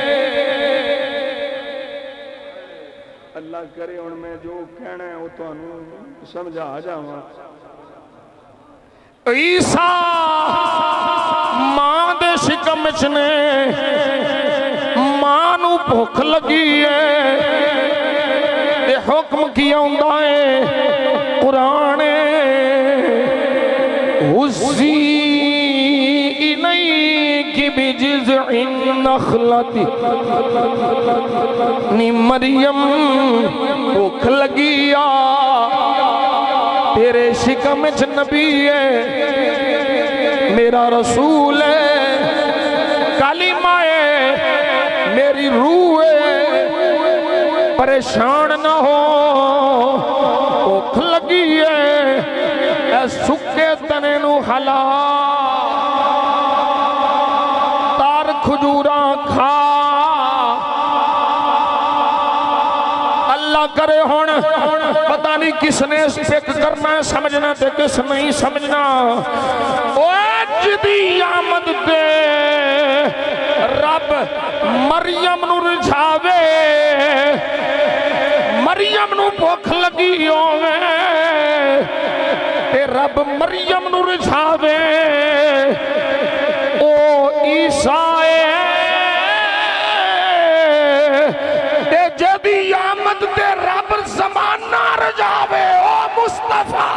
اللہ کرے ان میں جو کہنا ہے وہ تو انہوں سمجھا جاواں عیسیٰ ماں دے شکم اچنے مانو بھوک لگی ہے تے حکم کیا ہوندہ ہے قرآن حُزِّی اِلَيْكِ بِجِزْعِ النَّخْلَةِ نی مریم بھوک لگیا تیرے شکم وچ نبی ہے میرا رسول ہے کلمہ ہے میری روح ہے پریشان نہ ہو بھوک لگی ہے اے سکے تنے نو حلا تار کھجوراں کھا اللہ کرے ہون پتہ نہیں کس نے سکھ کرنا سمجھنا تے کس نہیں سمجھنا او جدی آمد دے رب مریم نو رجھاوے مریم نو بھوک لگی ہوئے تے رب مریم نو رجھاوے او عیسیٰ تے جدی آمد تے رب زمانہ رجھاوے او مصطفیٰ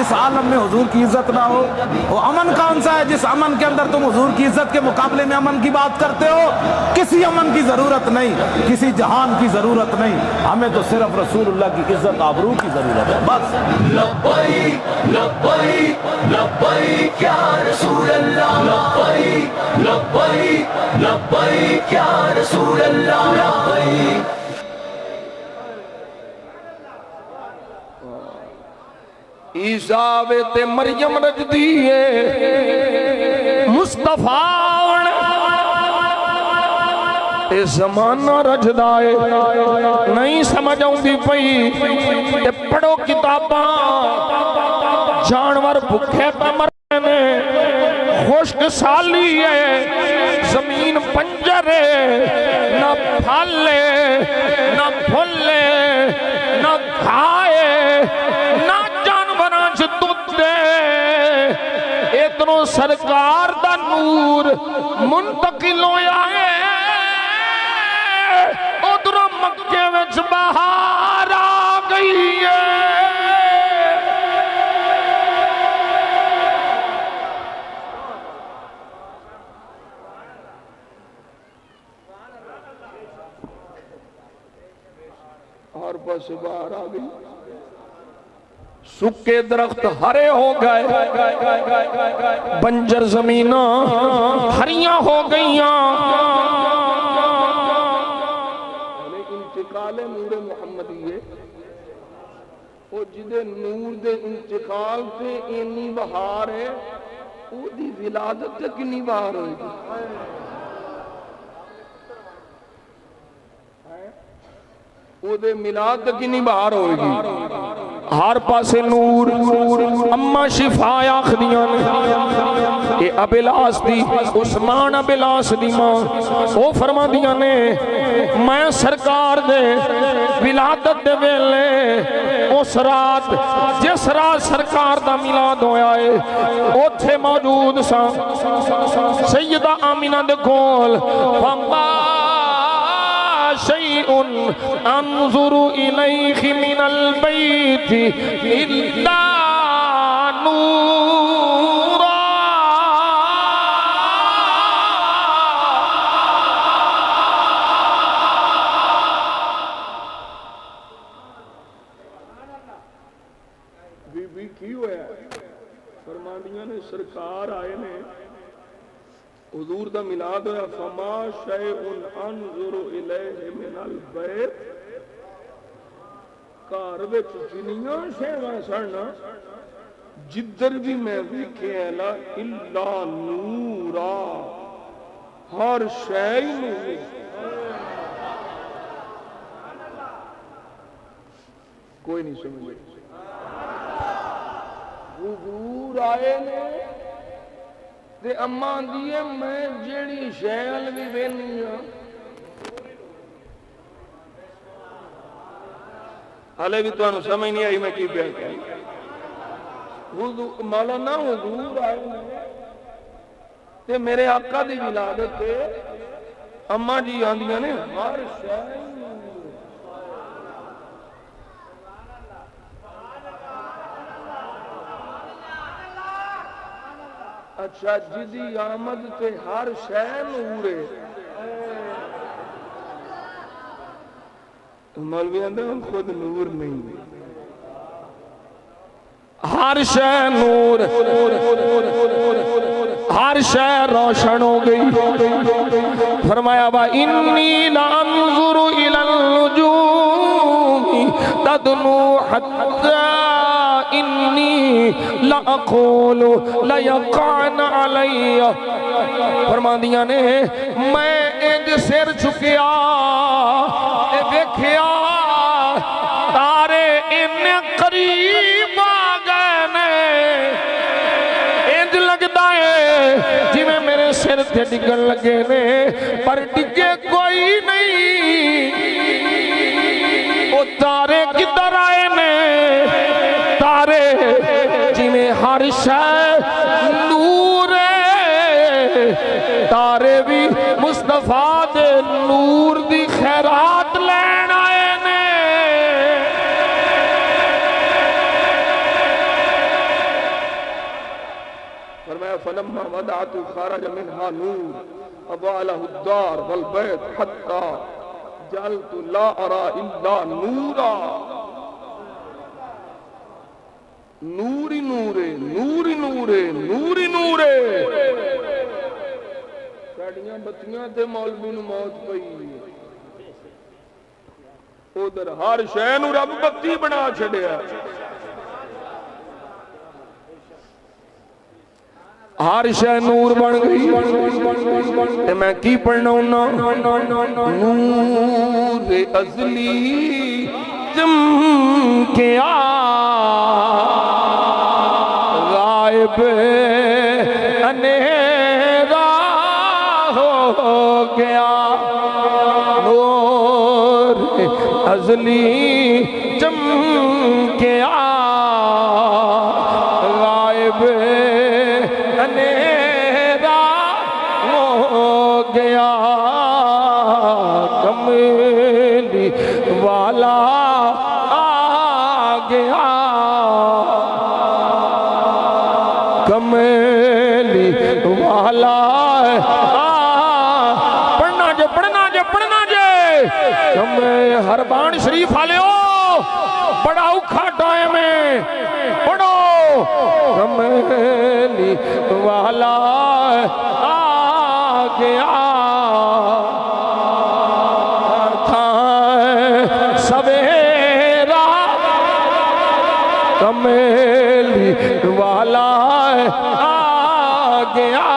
جس عالم میں حضور کی عزت نہ ہو؟ وہ امن کون سا ہے جس امن کے اندر تم حضور کی عزت کے مقابلے میں امن کی بات کرتے ہو؟ کسی امن کی ضرورت نہیں، کسی جہان کی ضرورت نہیں، ہمیں تو صرف رسول اللہ کی عزت آبرو کی ضرورت ہے بس۔ لبیک لبیک لبیک یا رسول اللہ، لبیک لبیک لبیک یا رسول اللہ، لبیک۔ عیسیٰ تے مریم رجدی ہے مصطفیٰ اے زمانہ رجدائے نہیں سمجھ آؤں پئی تے پڑھو کتاباں جانور بھکھے پہ مرنے خشک سالی ہے زمین پنجر ہے نہ پھلے نہ پھلے نہ کھائے نہ جانوراں چ دودھ اتنو سرکار دا نور منتقل ہویا ہے ادھر مکے وچ بہار آ گئی ہے۔ ہر پاس باہر آ گئی، سکے درخت ہرے ہو گئے، بنجر زمیناں ہریاں ہو گئیاں۔ انتقال نور محمدی ہے وہ جدے نور دے انتقال تے اینی بہار ہے وہ دی ولادت تے کنی بہار ہوئی گی؟ وہ دے میلاد تے کنی بہار ہوئی گی؟ ہر پاسے نور اما شفا آخدیاں نے اے ابلاس دی عثمان ابلاس دی ماں او فرما دیاں نے میں سرکار دے ولادت دے ویلے اس رات جس رات سرکار دا میلاد ہویا ہے اوتھے موجود سا سیدہ آمینہ دے کول فما شيء انظر إليه من البيت إلا نورا بی بی کی ہویا فرماندیاں نے سرکار آئے نے حضور دا میلاد ہویا فما شیئن انظر الیہ من البیت کار وچ جنیاں شیواں سن جدر بھی میں ویکھے الا الا نورا ہر شے نور کوئی نہیں سمجھے حضور آئے نے تے اماں دیئے میں جیڑی شیل بھی بینی ہوں حالے بھی تو انہوں سمجھ نہیں آئی میں کی بیان کہا مولانا حضور آئے تے میرے آقا دی ولادت تے اماں جی آندیاں نے ہر شیل اچھا جدی آمد تے ہر شے نور ہے مولوی اندر ہم خود نور نہیں ہر شے نور ہر شے روشن ہو گئی فرمایا با انی لانظر الی النجوم تدنو حتی انی لاقول لیقعن علی فرما دیا نے میں انج سر چکیا دیکھیا تارے ان قریب آ گئے نے انج لگتا ہے جی میں میرے سر تے ڈگن لگے نے پر ڈگے کوئی نہیں وہ تارے کدھر آئے نے تارے جی میں ہر شے نور تارے بھی مصطفیٰ دے نور دی خیرات لین آئے نے فلما ودعت خرج منها نور اضاء له الدار والبيت حتى جعلت لا ارى الا نورا نوری نورے نوری نورے نوری نورے ساڑیاں بتیاں تے مولوی نو موت پئی ادھر ہر شے نو رب بتی بنا چھڑیا ہر شے نور بن گئی تے میں کی پڑھنا ہونا نور ازلی چمکیا غائب اندھیرا ہو گیا نور ازلی چمکیا غائب اندھیرا ہو گیا کملی والا آ گیا کملی والا پڑھنا جے پڑھنا جے پڑھنا جے کملی ہر بان شریف آلیو بڑا اوکھا ٹائم ہے پڑھو کملی والا آ گیا سویرا کملی والا آ گیا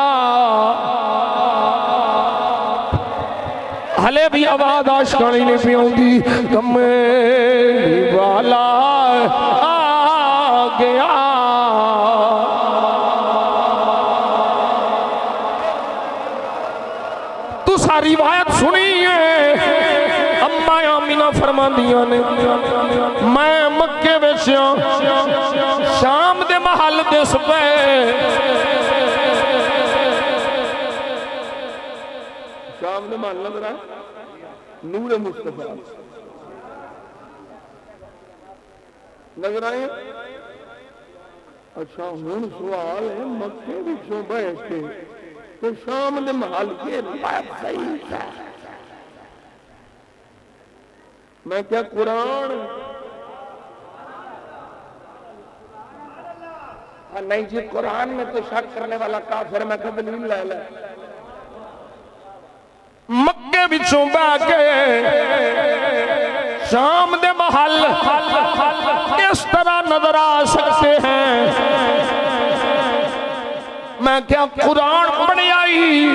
ہلے بھی آواز آشکانی نہیں پیوں دی کملی والا آ گیا تو ساری روایت سنی ہے اماں آمینہ فرماندیاں نے میں مکے وچیاں شام دے محل دس پہ شام نے مان لگ رہا ہے نور مصطفیٰ نظر آئے اچھا ہون سوال ہے مکے وچوں بیٹھ کے تو شام دے محل کے روایت صحیح ہے میں کیا قرآن نہیں جی قرآن میں تو شک کرنے والا کافر میں کہا دلیل لے لے مکے بچوں بہ کے شام دے محل اس طرح نظر آ سکتے ہیں میں کیا قرآن پڑھی آئی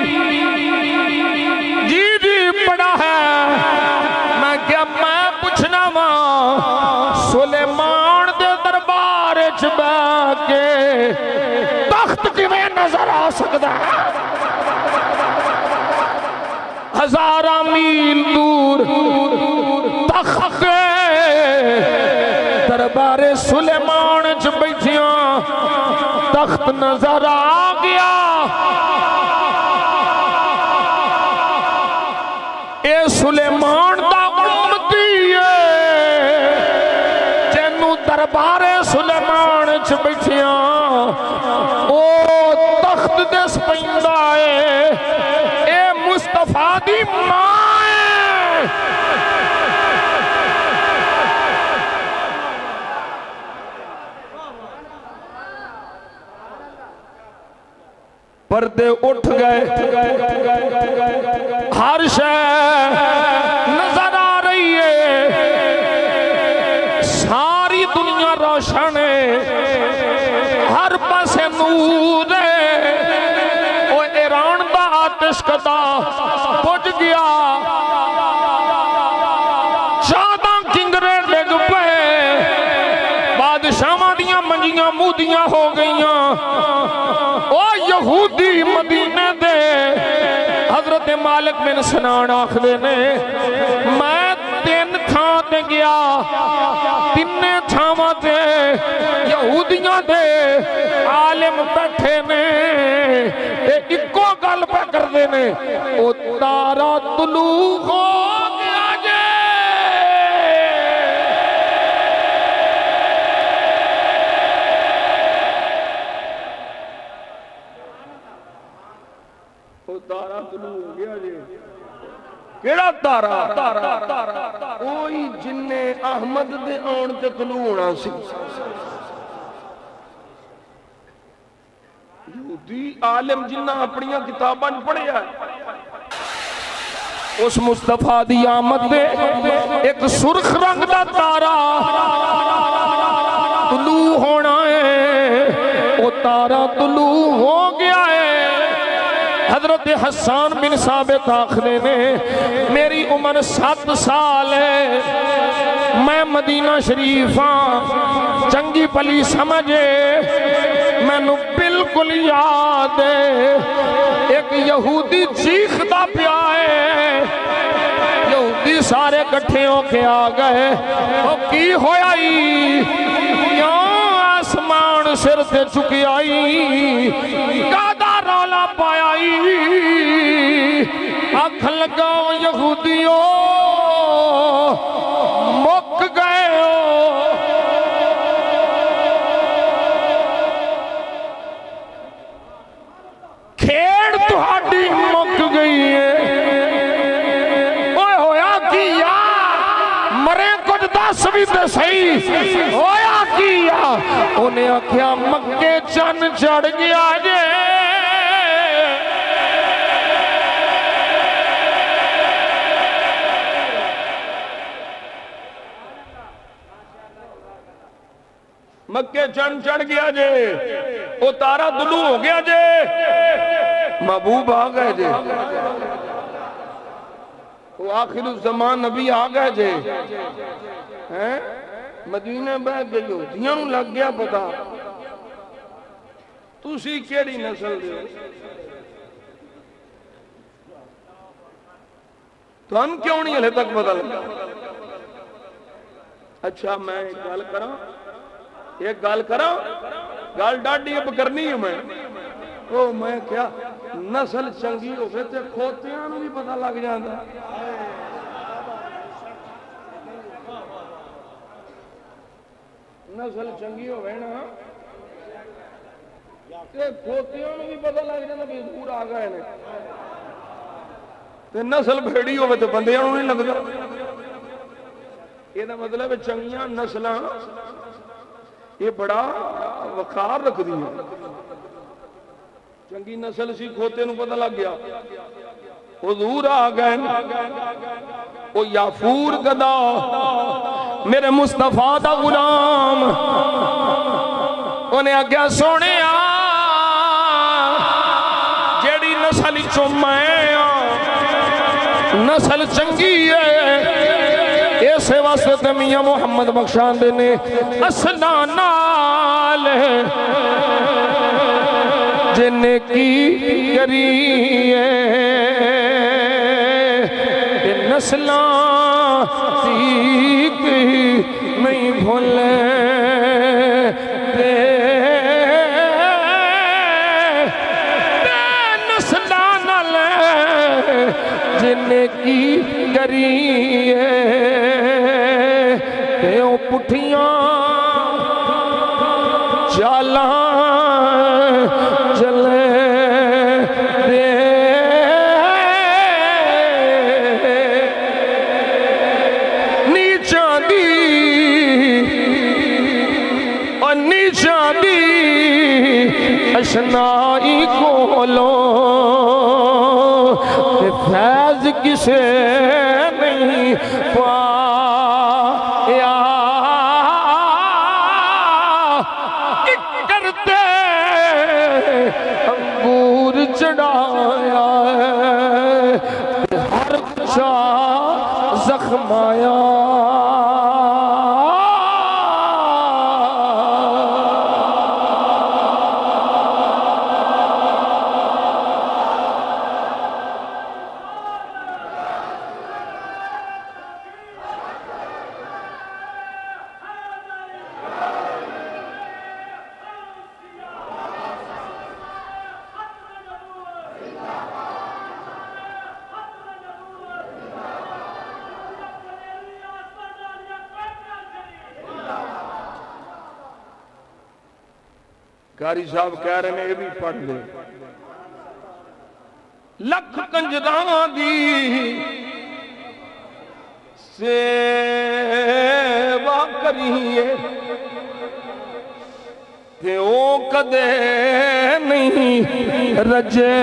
جی جی پڑھا ہے میں کیا میں پوچھنا ماں سلیمان دے دربار چ بہ کے تخت کیویں نظر آ سکتا ہے ہزارہ میل دور تخت دربار سلیمان چ بیٹھیاں تخت نظر آ گیا اے سلیمان دا امتی ہے جنو دربار سلیمان چ بیٹھیاں او تخت دس پیندا ہے اے مصطفیٰ دی ماں ہے پردے اٹھ گئے ہر شے نظر آ رہی ہے ساری دنیا روشن ہے ہر پاسے نور ہے او ایران دا آتش کدا پہنچ گیا چاداں کنگرے ڈگ پے بادشاہاں دیاں منجیاں مودیاں ہو گئیاں او یہودی مدینے دے حضرت مالک بن سنان آخدے نے میں تین تھاں تے گیا تینے تھاواں تے یہودیاں دے عالم بیٹھے نے اکو گل پہ کر دے نے او تارا طلوع ہو گیا جے طلوع ہو گیا جی کیڑا تارا کوئی جن احمد دے آن تے طلوع ہونا سی یہودی عالم جنہ اپنیاں کتاباں پڑھیا ہے اس مصطفیٰ دی آمد دے ایک سرخ رنگ دا تارا طلوع ہونا ہے وہ تارا طلوع ہو گیا ہے حضرت حسان بن ثابت آخرے نے میری عمر 7 سال ہے میں مدینہ شریف ہاں چنگی پلی سمجھے میں نو بالکل یاد ہے ایک یہودی چیخ دا پیا ہے یہودی کٹھے کٹھے ہو کے آ گئے وہ کی ہوئی یوں آسمان سر تے چکی آئی کادا رولا پائی آنکھ لگاؤ یہودیوں مک گئے ہو کھیڑ تہاڈی مک گئی ہے اوہ ہویا کیا مرے کچھ دس بھی تے صحیح ہویا کیا انہیں آکھیا مکے چن چڑھ گیا جے مکے چن چڑھ گیا جے وہ تارا طلوع ہو گیا جے محبوب آ گئے جے وہ آخر الزمان نبی آ گئے جے مدینہ بہ کے یہودیاں نوں لگ گیا پتا تسی کیڑی نسل دے تو ہم کیوں نہیں ہلے تک پتا لگا اچھا میں ایک گل کراں ایک گل کراں گل ڈاڈی اب کرنی ہے میں کیا نسل چنگی ہوئے تے کھوتیاں نوں بھی پتہ لگ جاندا نسل چنگی ہوئے نا تے کھوتیاں نوں بھی پتہ لگ جاندا کہ حضور آ گئے نے تے نسل بھیڑی ہوئے تے بندیاں نوں نہیں لگدا یہ مطلب ہے چنگیاں نسلاں یہ بڑا وقار رکھ دیا چنگی نسل سی کھوتے نو پتہ لگ گیا حضور آ گئے وہ یافور گدا میرے مصطفیٰ دا غلام انہیں آگیا سونے جیڑی نسل چومائے نسل چنگی ہے ایسے واسطے میاں محمد بخشان دے نے اسنانال جن کی کری ہے کہ نسلان تیک نہیں بھولے نسلانال جن کی کری ہے پٹھیاں چالاں چلے دے نیچاں دی اور نیچاں دی اشنائی کولوں فیض کسے نہیں پایا کرتے انگور چڑھایا ہر کشا زخمایا قاری صاحب کہہ رہے ہیں یہ بھی پڑھ لے لکھ کنجراں دی سیوا کریے تے او کدے نہیں رجے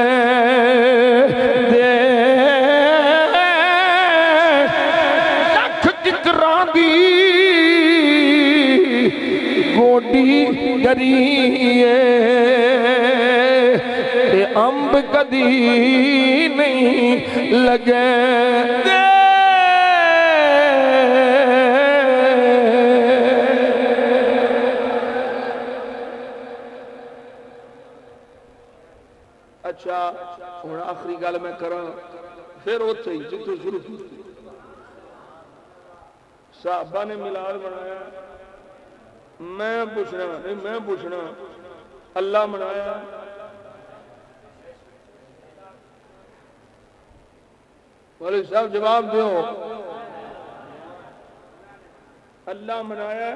دے لکھ ذکراں دی گوڈی کریے تے امب کدی نہیں لگے دے اچھا ہوں آخری گل میں کراں پھر اتنے ہی جتوں شروع کی صحابہ نے ملاد بنایا میں پوچھنا اللہ منایا والد صاحب جواب دیو اللہ منایا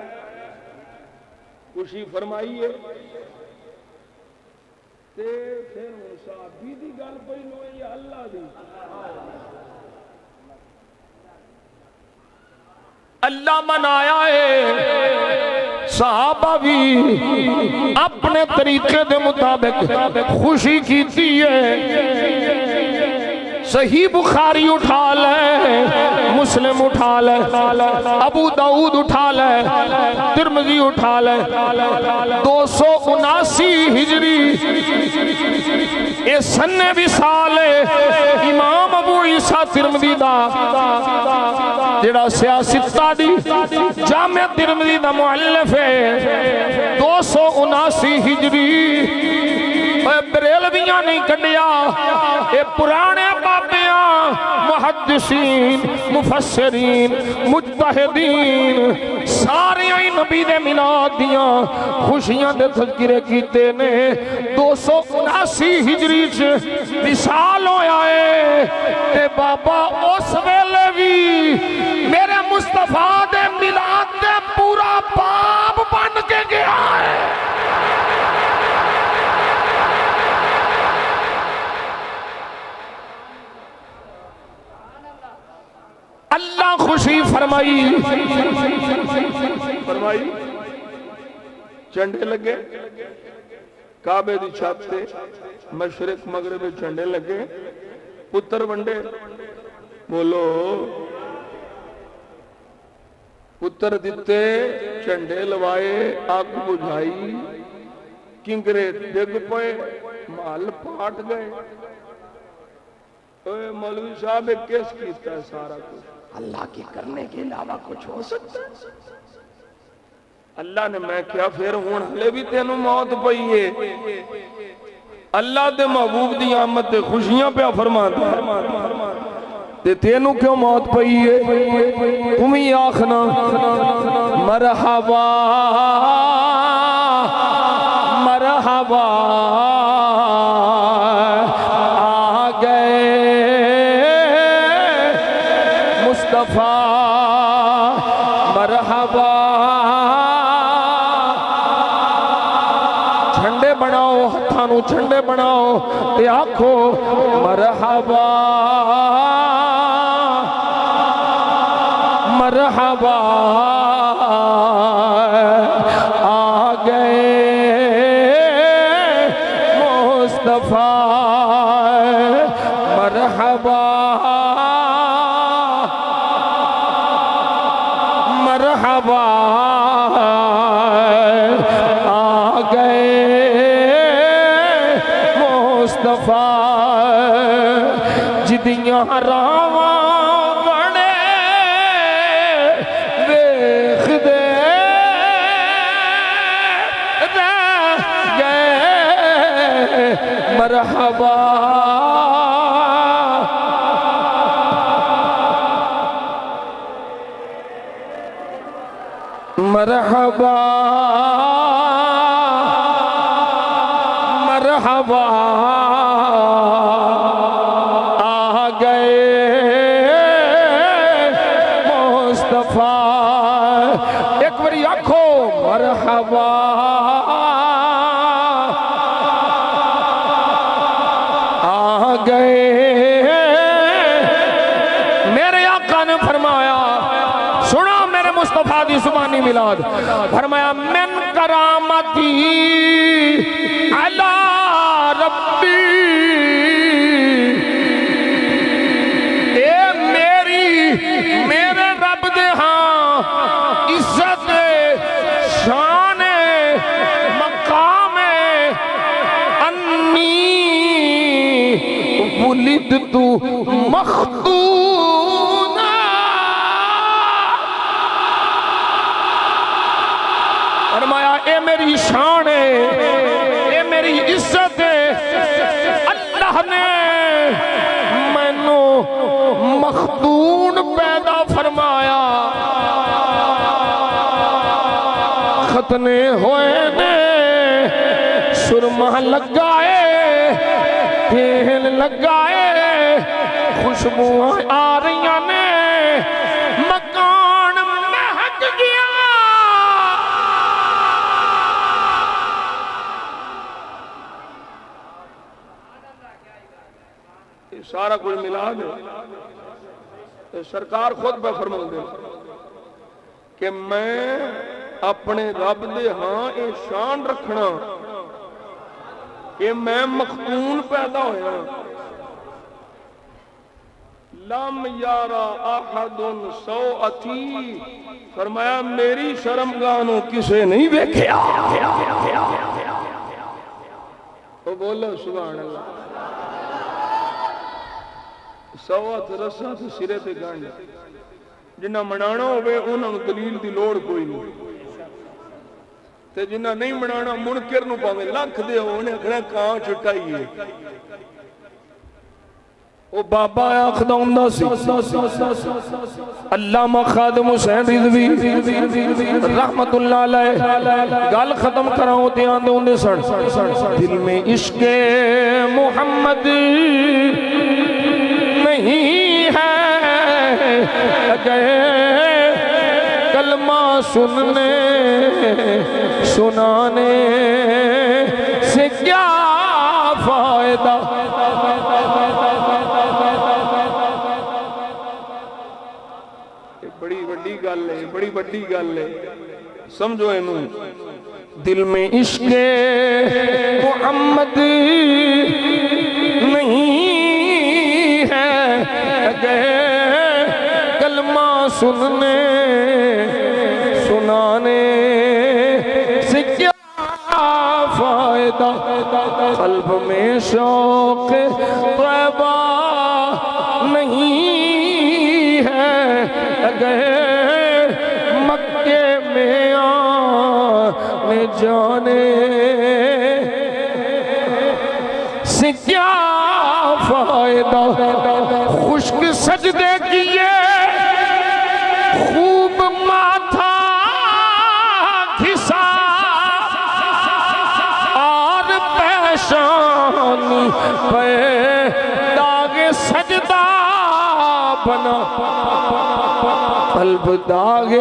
خوشی فرمائی ہے تے پھر صحابی دی گل پہلو ہے یا اللہ دی اللہ منایا ہے صحابہ بھی اپنے طریقے دے مطابق خوشی کیتی ہے صحیح بخاری اٹھا لے مسلم اٹھا لے ابو داؤد اٹھا لے ترمذی اٹھا لے 279 ہجری اے سن وصال امام ابو عیسیٰ ترمذی دا جڑا سیاستہ دی جامع ترمذی دا مؤلف ہے 279 ہجری بریلویاں نہیں کڈیا اے پرانے بابیاں محدثین مفسرین مجتہدین سارے ہی نبی دے میلاد دیاں خوشیاں دے تذکرے کیتے نے 279 ہجری چ وصال ہویا ہے تے بابا اس ویلے بھی میرے مصطفیٰ دے میلاد دے پورا باب بن کے گیا ہے اللہ خوشی فرمائی چنڈے لگے کعبے دی چھت تے مشرق مغرب چنڈے لگے پتر ونڈے بولو پتر دیتے چنڈے لوائے آگ بجھائی کنگرے ڈگ پئے مال پاٹ گئے مولوی صاحب کیس کیتا ہے سارا کچھ اللہ کے کرنے کے علاوہ کچھ ہو سکتا ہے اللہ نے میں کیا پھر ہون ہلے بھی تینوں موت پئی ہے اللہ دے محبوب دی آمد دے خوشیاں پہ فرماتا ہے تے تینوں کیوں موت پئی ہے تمہیں آخنا مرحبا مرحبا مرحبا جھنڈے بناؤ ہتھانو جھنڈے بناؤ تے آکھو مرحبا مرحبا آ گئے مصطفیٰ مرحبا مرحبا آ گئے مصطفیٰ جدیاں راواں بنے دیکھ دے رہ گئے مرحبا مرحبا مرحبا آ گئے مصطفیٰ ایک باری آنکھو مرحبا آ گئے نے فرمایا سنا میرے مصطفیٰ دی زبانی میلاد فرمایا من کرامتی علی ربی اے میرے رب دے ہاں عزت شان مقام انی ولدت مختونا فرمایا اے میری شان ہے اے میری عزت ہے اللہ نے مینو مختون پیدا فرمایا ختنے ہوئے نے سرما لگائے تیل لگائے خوشبو آ رہی نے مکان مہک گیا یہ سارا کچھ میلاد ہے سرکار خود پہ فرما دے کہ میں اپنے رب دے ہاں اے شان رکھنا کہ میں مختون پیدا ہویا لم یارا احد سوءتی فرمایا میری شرمگاہوں کسے نہیں دیکھیا تو بولو سبحان اللہ سوات رسا تو سرے تے گانڈ جنہ منانا ہوئے انہوں دلیل دی لوڑ کوئی نہیں تے جنہ نہیں منانا منکر نو پاویں لکھ دے ہو انہیں کھڑا کان چھٹائیے او بابا آخدہ ہندہ سی علامہ خادم حسین رضوی رحمت اللہ علیہ گال ختم کرا ہوتے آندے ہوندے سڑ دل میں عشق محمد نہیں ہے گئے کلمہ سننے سنانے سے کیا فائدہ بڑی بڑی گل ہے بڑی بڑی گل ہے سمجھو انہوں دل میں عشق محمد نہیں ہے گئے کلمہ سننے سنانے سے کیا فائدہ قلب میں شوق طیبہ نہیں ہے گئے مکے میں آنے جانے سے کیا فائدہ خشک سجدے کیے خوب ماتھا گھسا اور پیشانی پہ داغ سجدہ بنا قلب داغ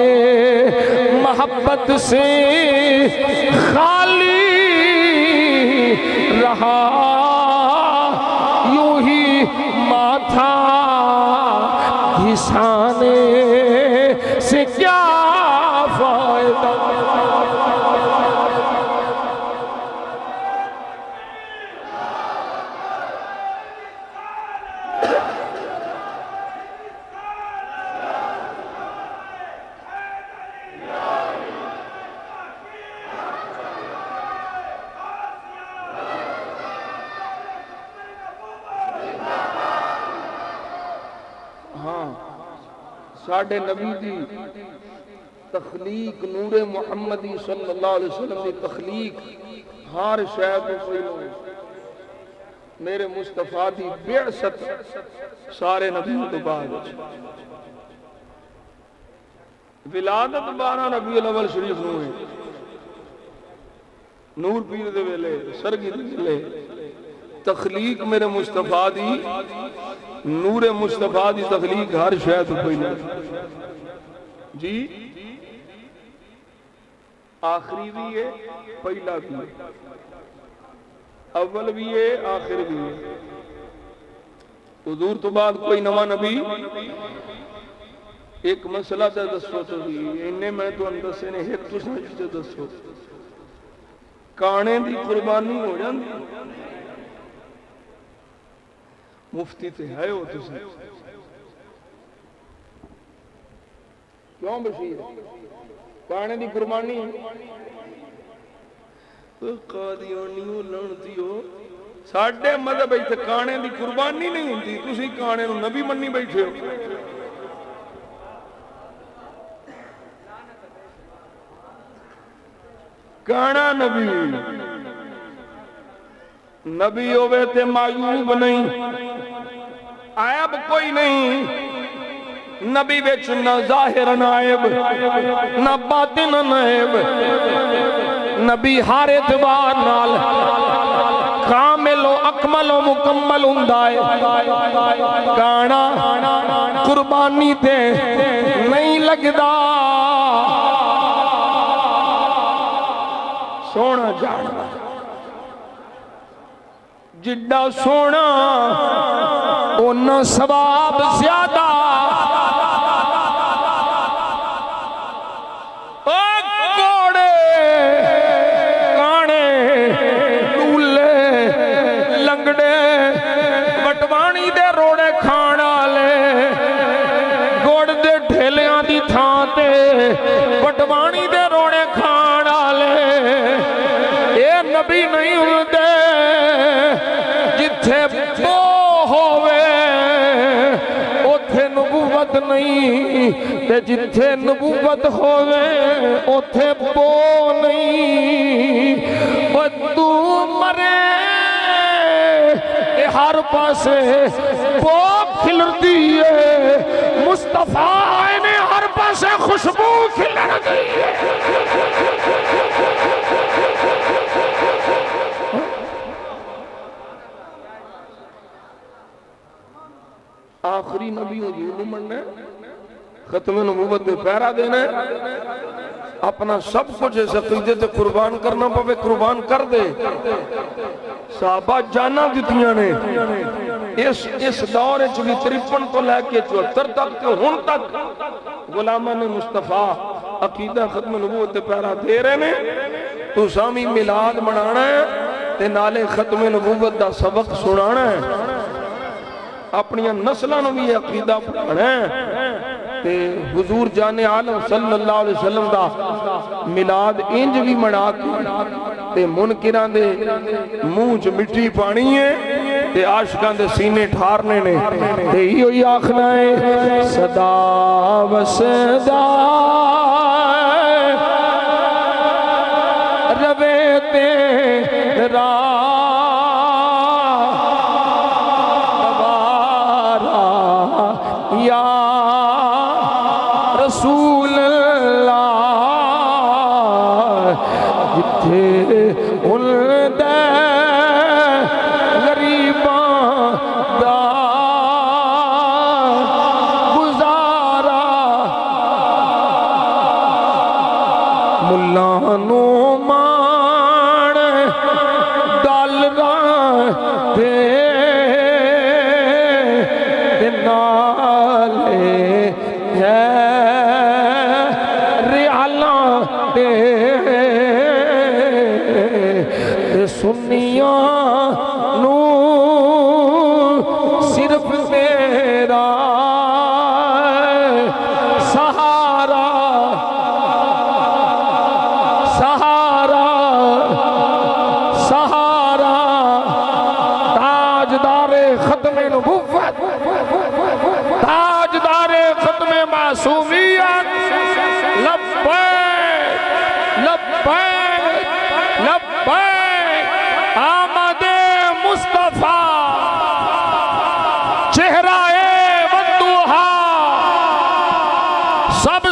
محبت سے خالی رہا یوں ہی ماتھا گھسانے سے کیا فائدہ ساڑھے نبی دی تخلیق نور محمدی صلی اللہ علیہ وسلم دی تخلیق ہر شاید پہلو میرے مصطفیٰ دی بعثت سارے نبی تو بعد ولادت 12 ربیع الاول شریف نو ہے نور پیر دے ویلے سرگی دے ویلے تخلیق میرے مصطفیٰ دی نور مصطفیٰ دی تخلیق ہر شاید پہلو جی آخری بھی ہے پہلا بھی ہے اول بھی ہے آخر بھی ہے حضور تو بعد کوئی نواں نبی ایک مسئلہ تے دسو تسی انہیں میں تو دسے نے ایک تساں تے دسو کانے دی قربانی ہو جاندی مفتی تے ہے ہو تسی کیوں بشیر کانے دی قربانی قادیانیوں لعنتیوں ساڈے مذہب وچ کانے دی قربانی نہیں ہوندی تسی کانے نو نبی منی بیٹھے ہو کانا نبی نبی ہوئے تے معیوب نہیں عیب کوئی نہیں نبی وچ نہ ظاہر نہ عیب نہ باطن نہ عیب نبی ہر اعتبار نال کامل و اکمل و مکمل ہندائے کانا قربانی تے نہیں لگدا سونا جانور جڈا سونا انہاں ثواب زیادہ گھوڑے کانے ڈولے لنگڑے وٹوانی دے روڑے کھانا لے گوڑ دے ڈھیلیاں دی تھان تے وٹوانی دے روڑے کھانا لے اے نبی نہیں ہوندے جتھے بو ہووے اوتھے نبوت نہیں تے جتھے نبوت ہووے اوتھے بو نہیں او تو مرے اے ہر پاسے بو کھلر دیئے مصطفیٰ نے ہر پاسے خوشبو کھلر دیئے آخری نبی حضور مننے ختم نبوت میں پیرا دینا اپنا سب کچھ اس عقیدے تے قربان کرنا پوے قربان کر دے صحابہ جانا دیتیاں نے اس دور چوی 53 تو لے کے 74 تک تے ہن تک غلامان مصطفیٰ عقیدہ ختم نبوت تے پیرا دے رہے نے تو سامی میلاد منانا ہے تے نالے ختم نبوت دا سبق سنانا ہے اپنی نسلوں بھی یہ عقیدہ پڑھانا ہے تے حضور جان عالم صلی اللہ علیہ وسلم دا میلاد انج بھی منا کے تے منکران دے منہ چ مٹی پانی ہے تے عاشقاں دے سینے ٹھارنے نے تے ہی آکھنا ہے صدا و صدا روے تیرا رسول اللہ جتھے ان دے غریباں دا گزارا ملانو مان ڈالراں دے نالے سنیاں نو صرف تیرا سہارا سہارا سہارا تاجدار ختم نبوت تاجدار ختم معصومیت لبیک لبیک لبیک آمد مصطفیٰ چہرہ بندوہا سب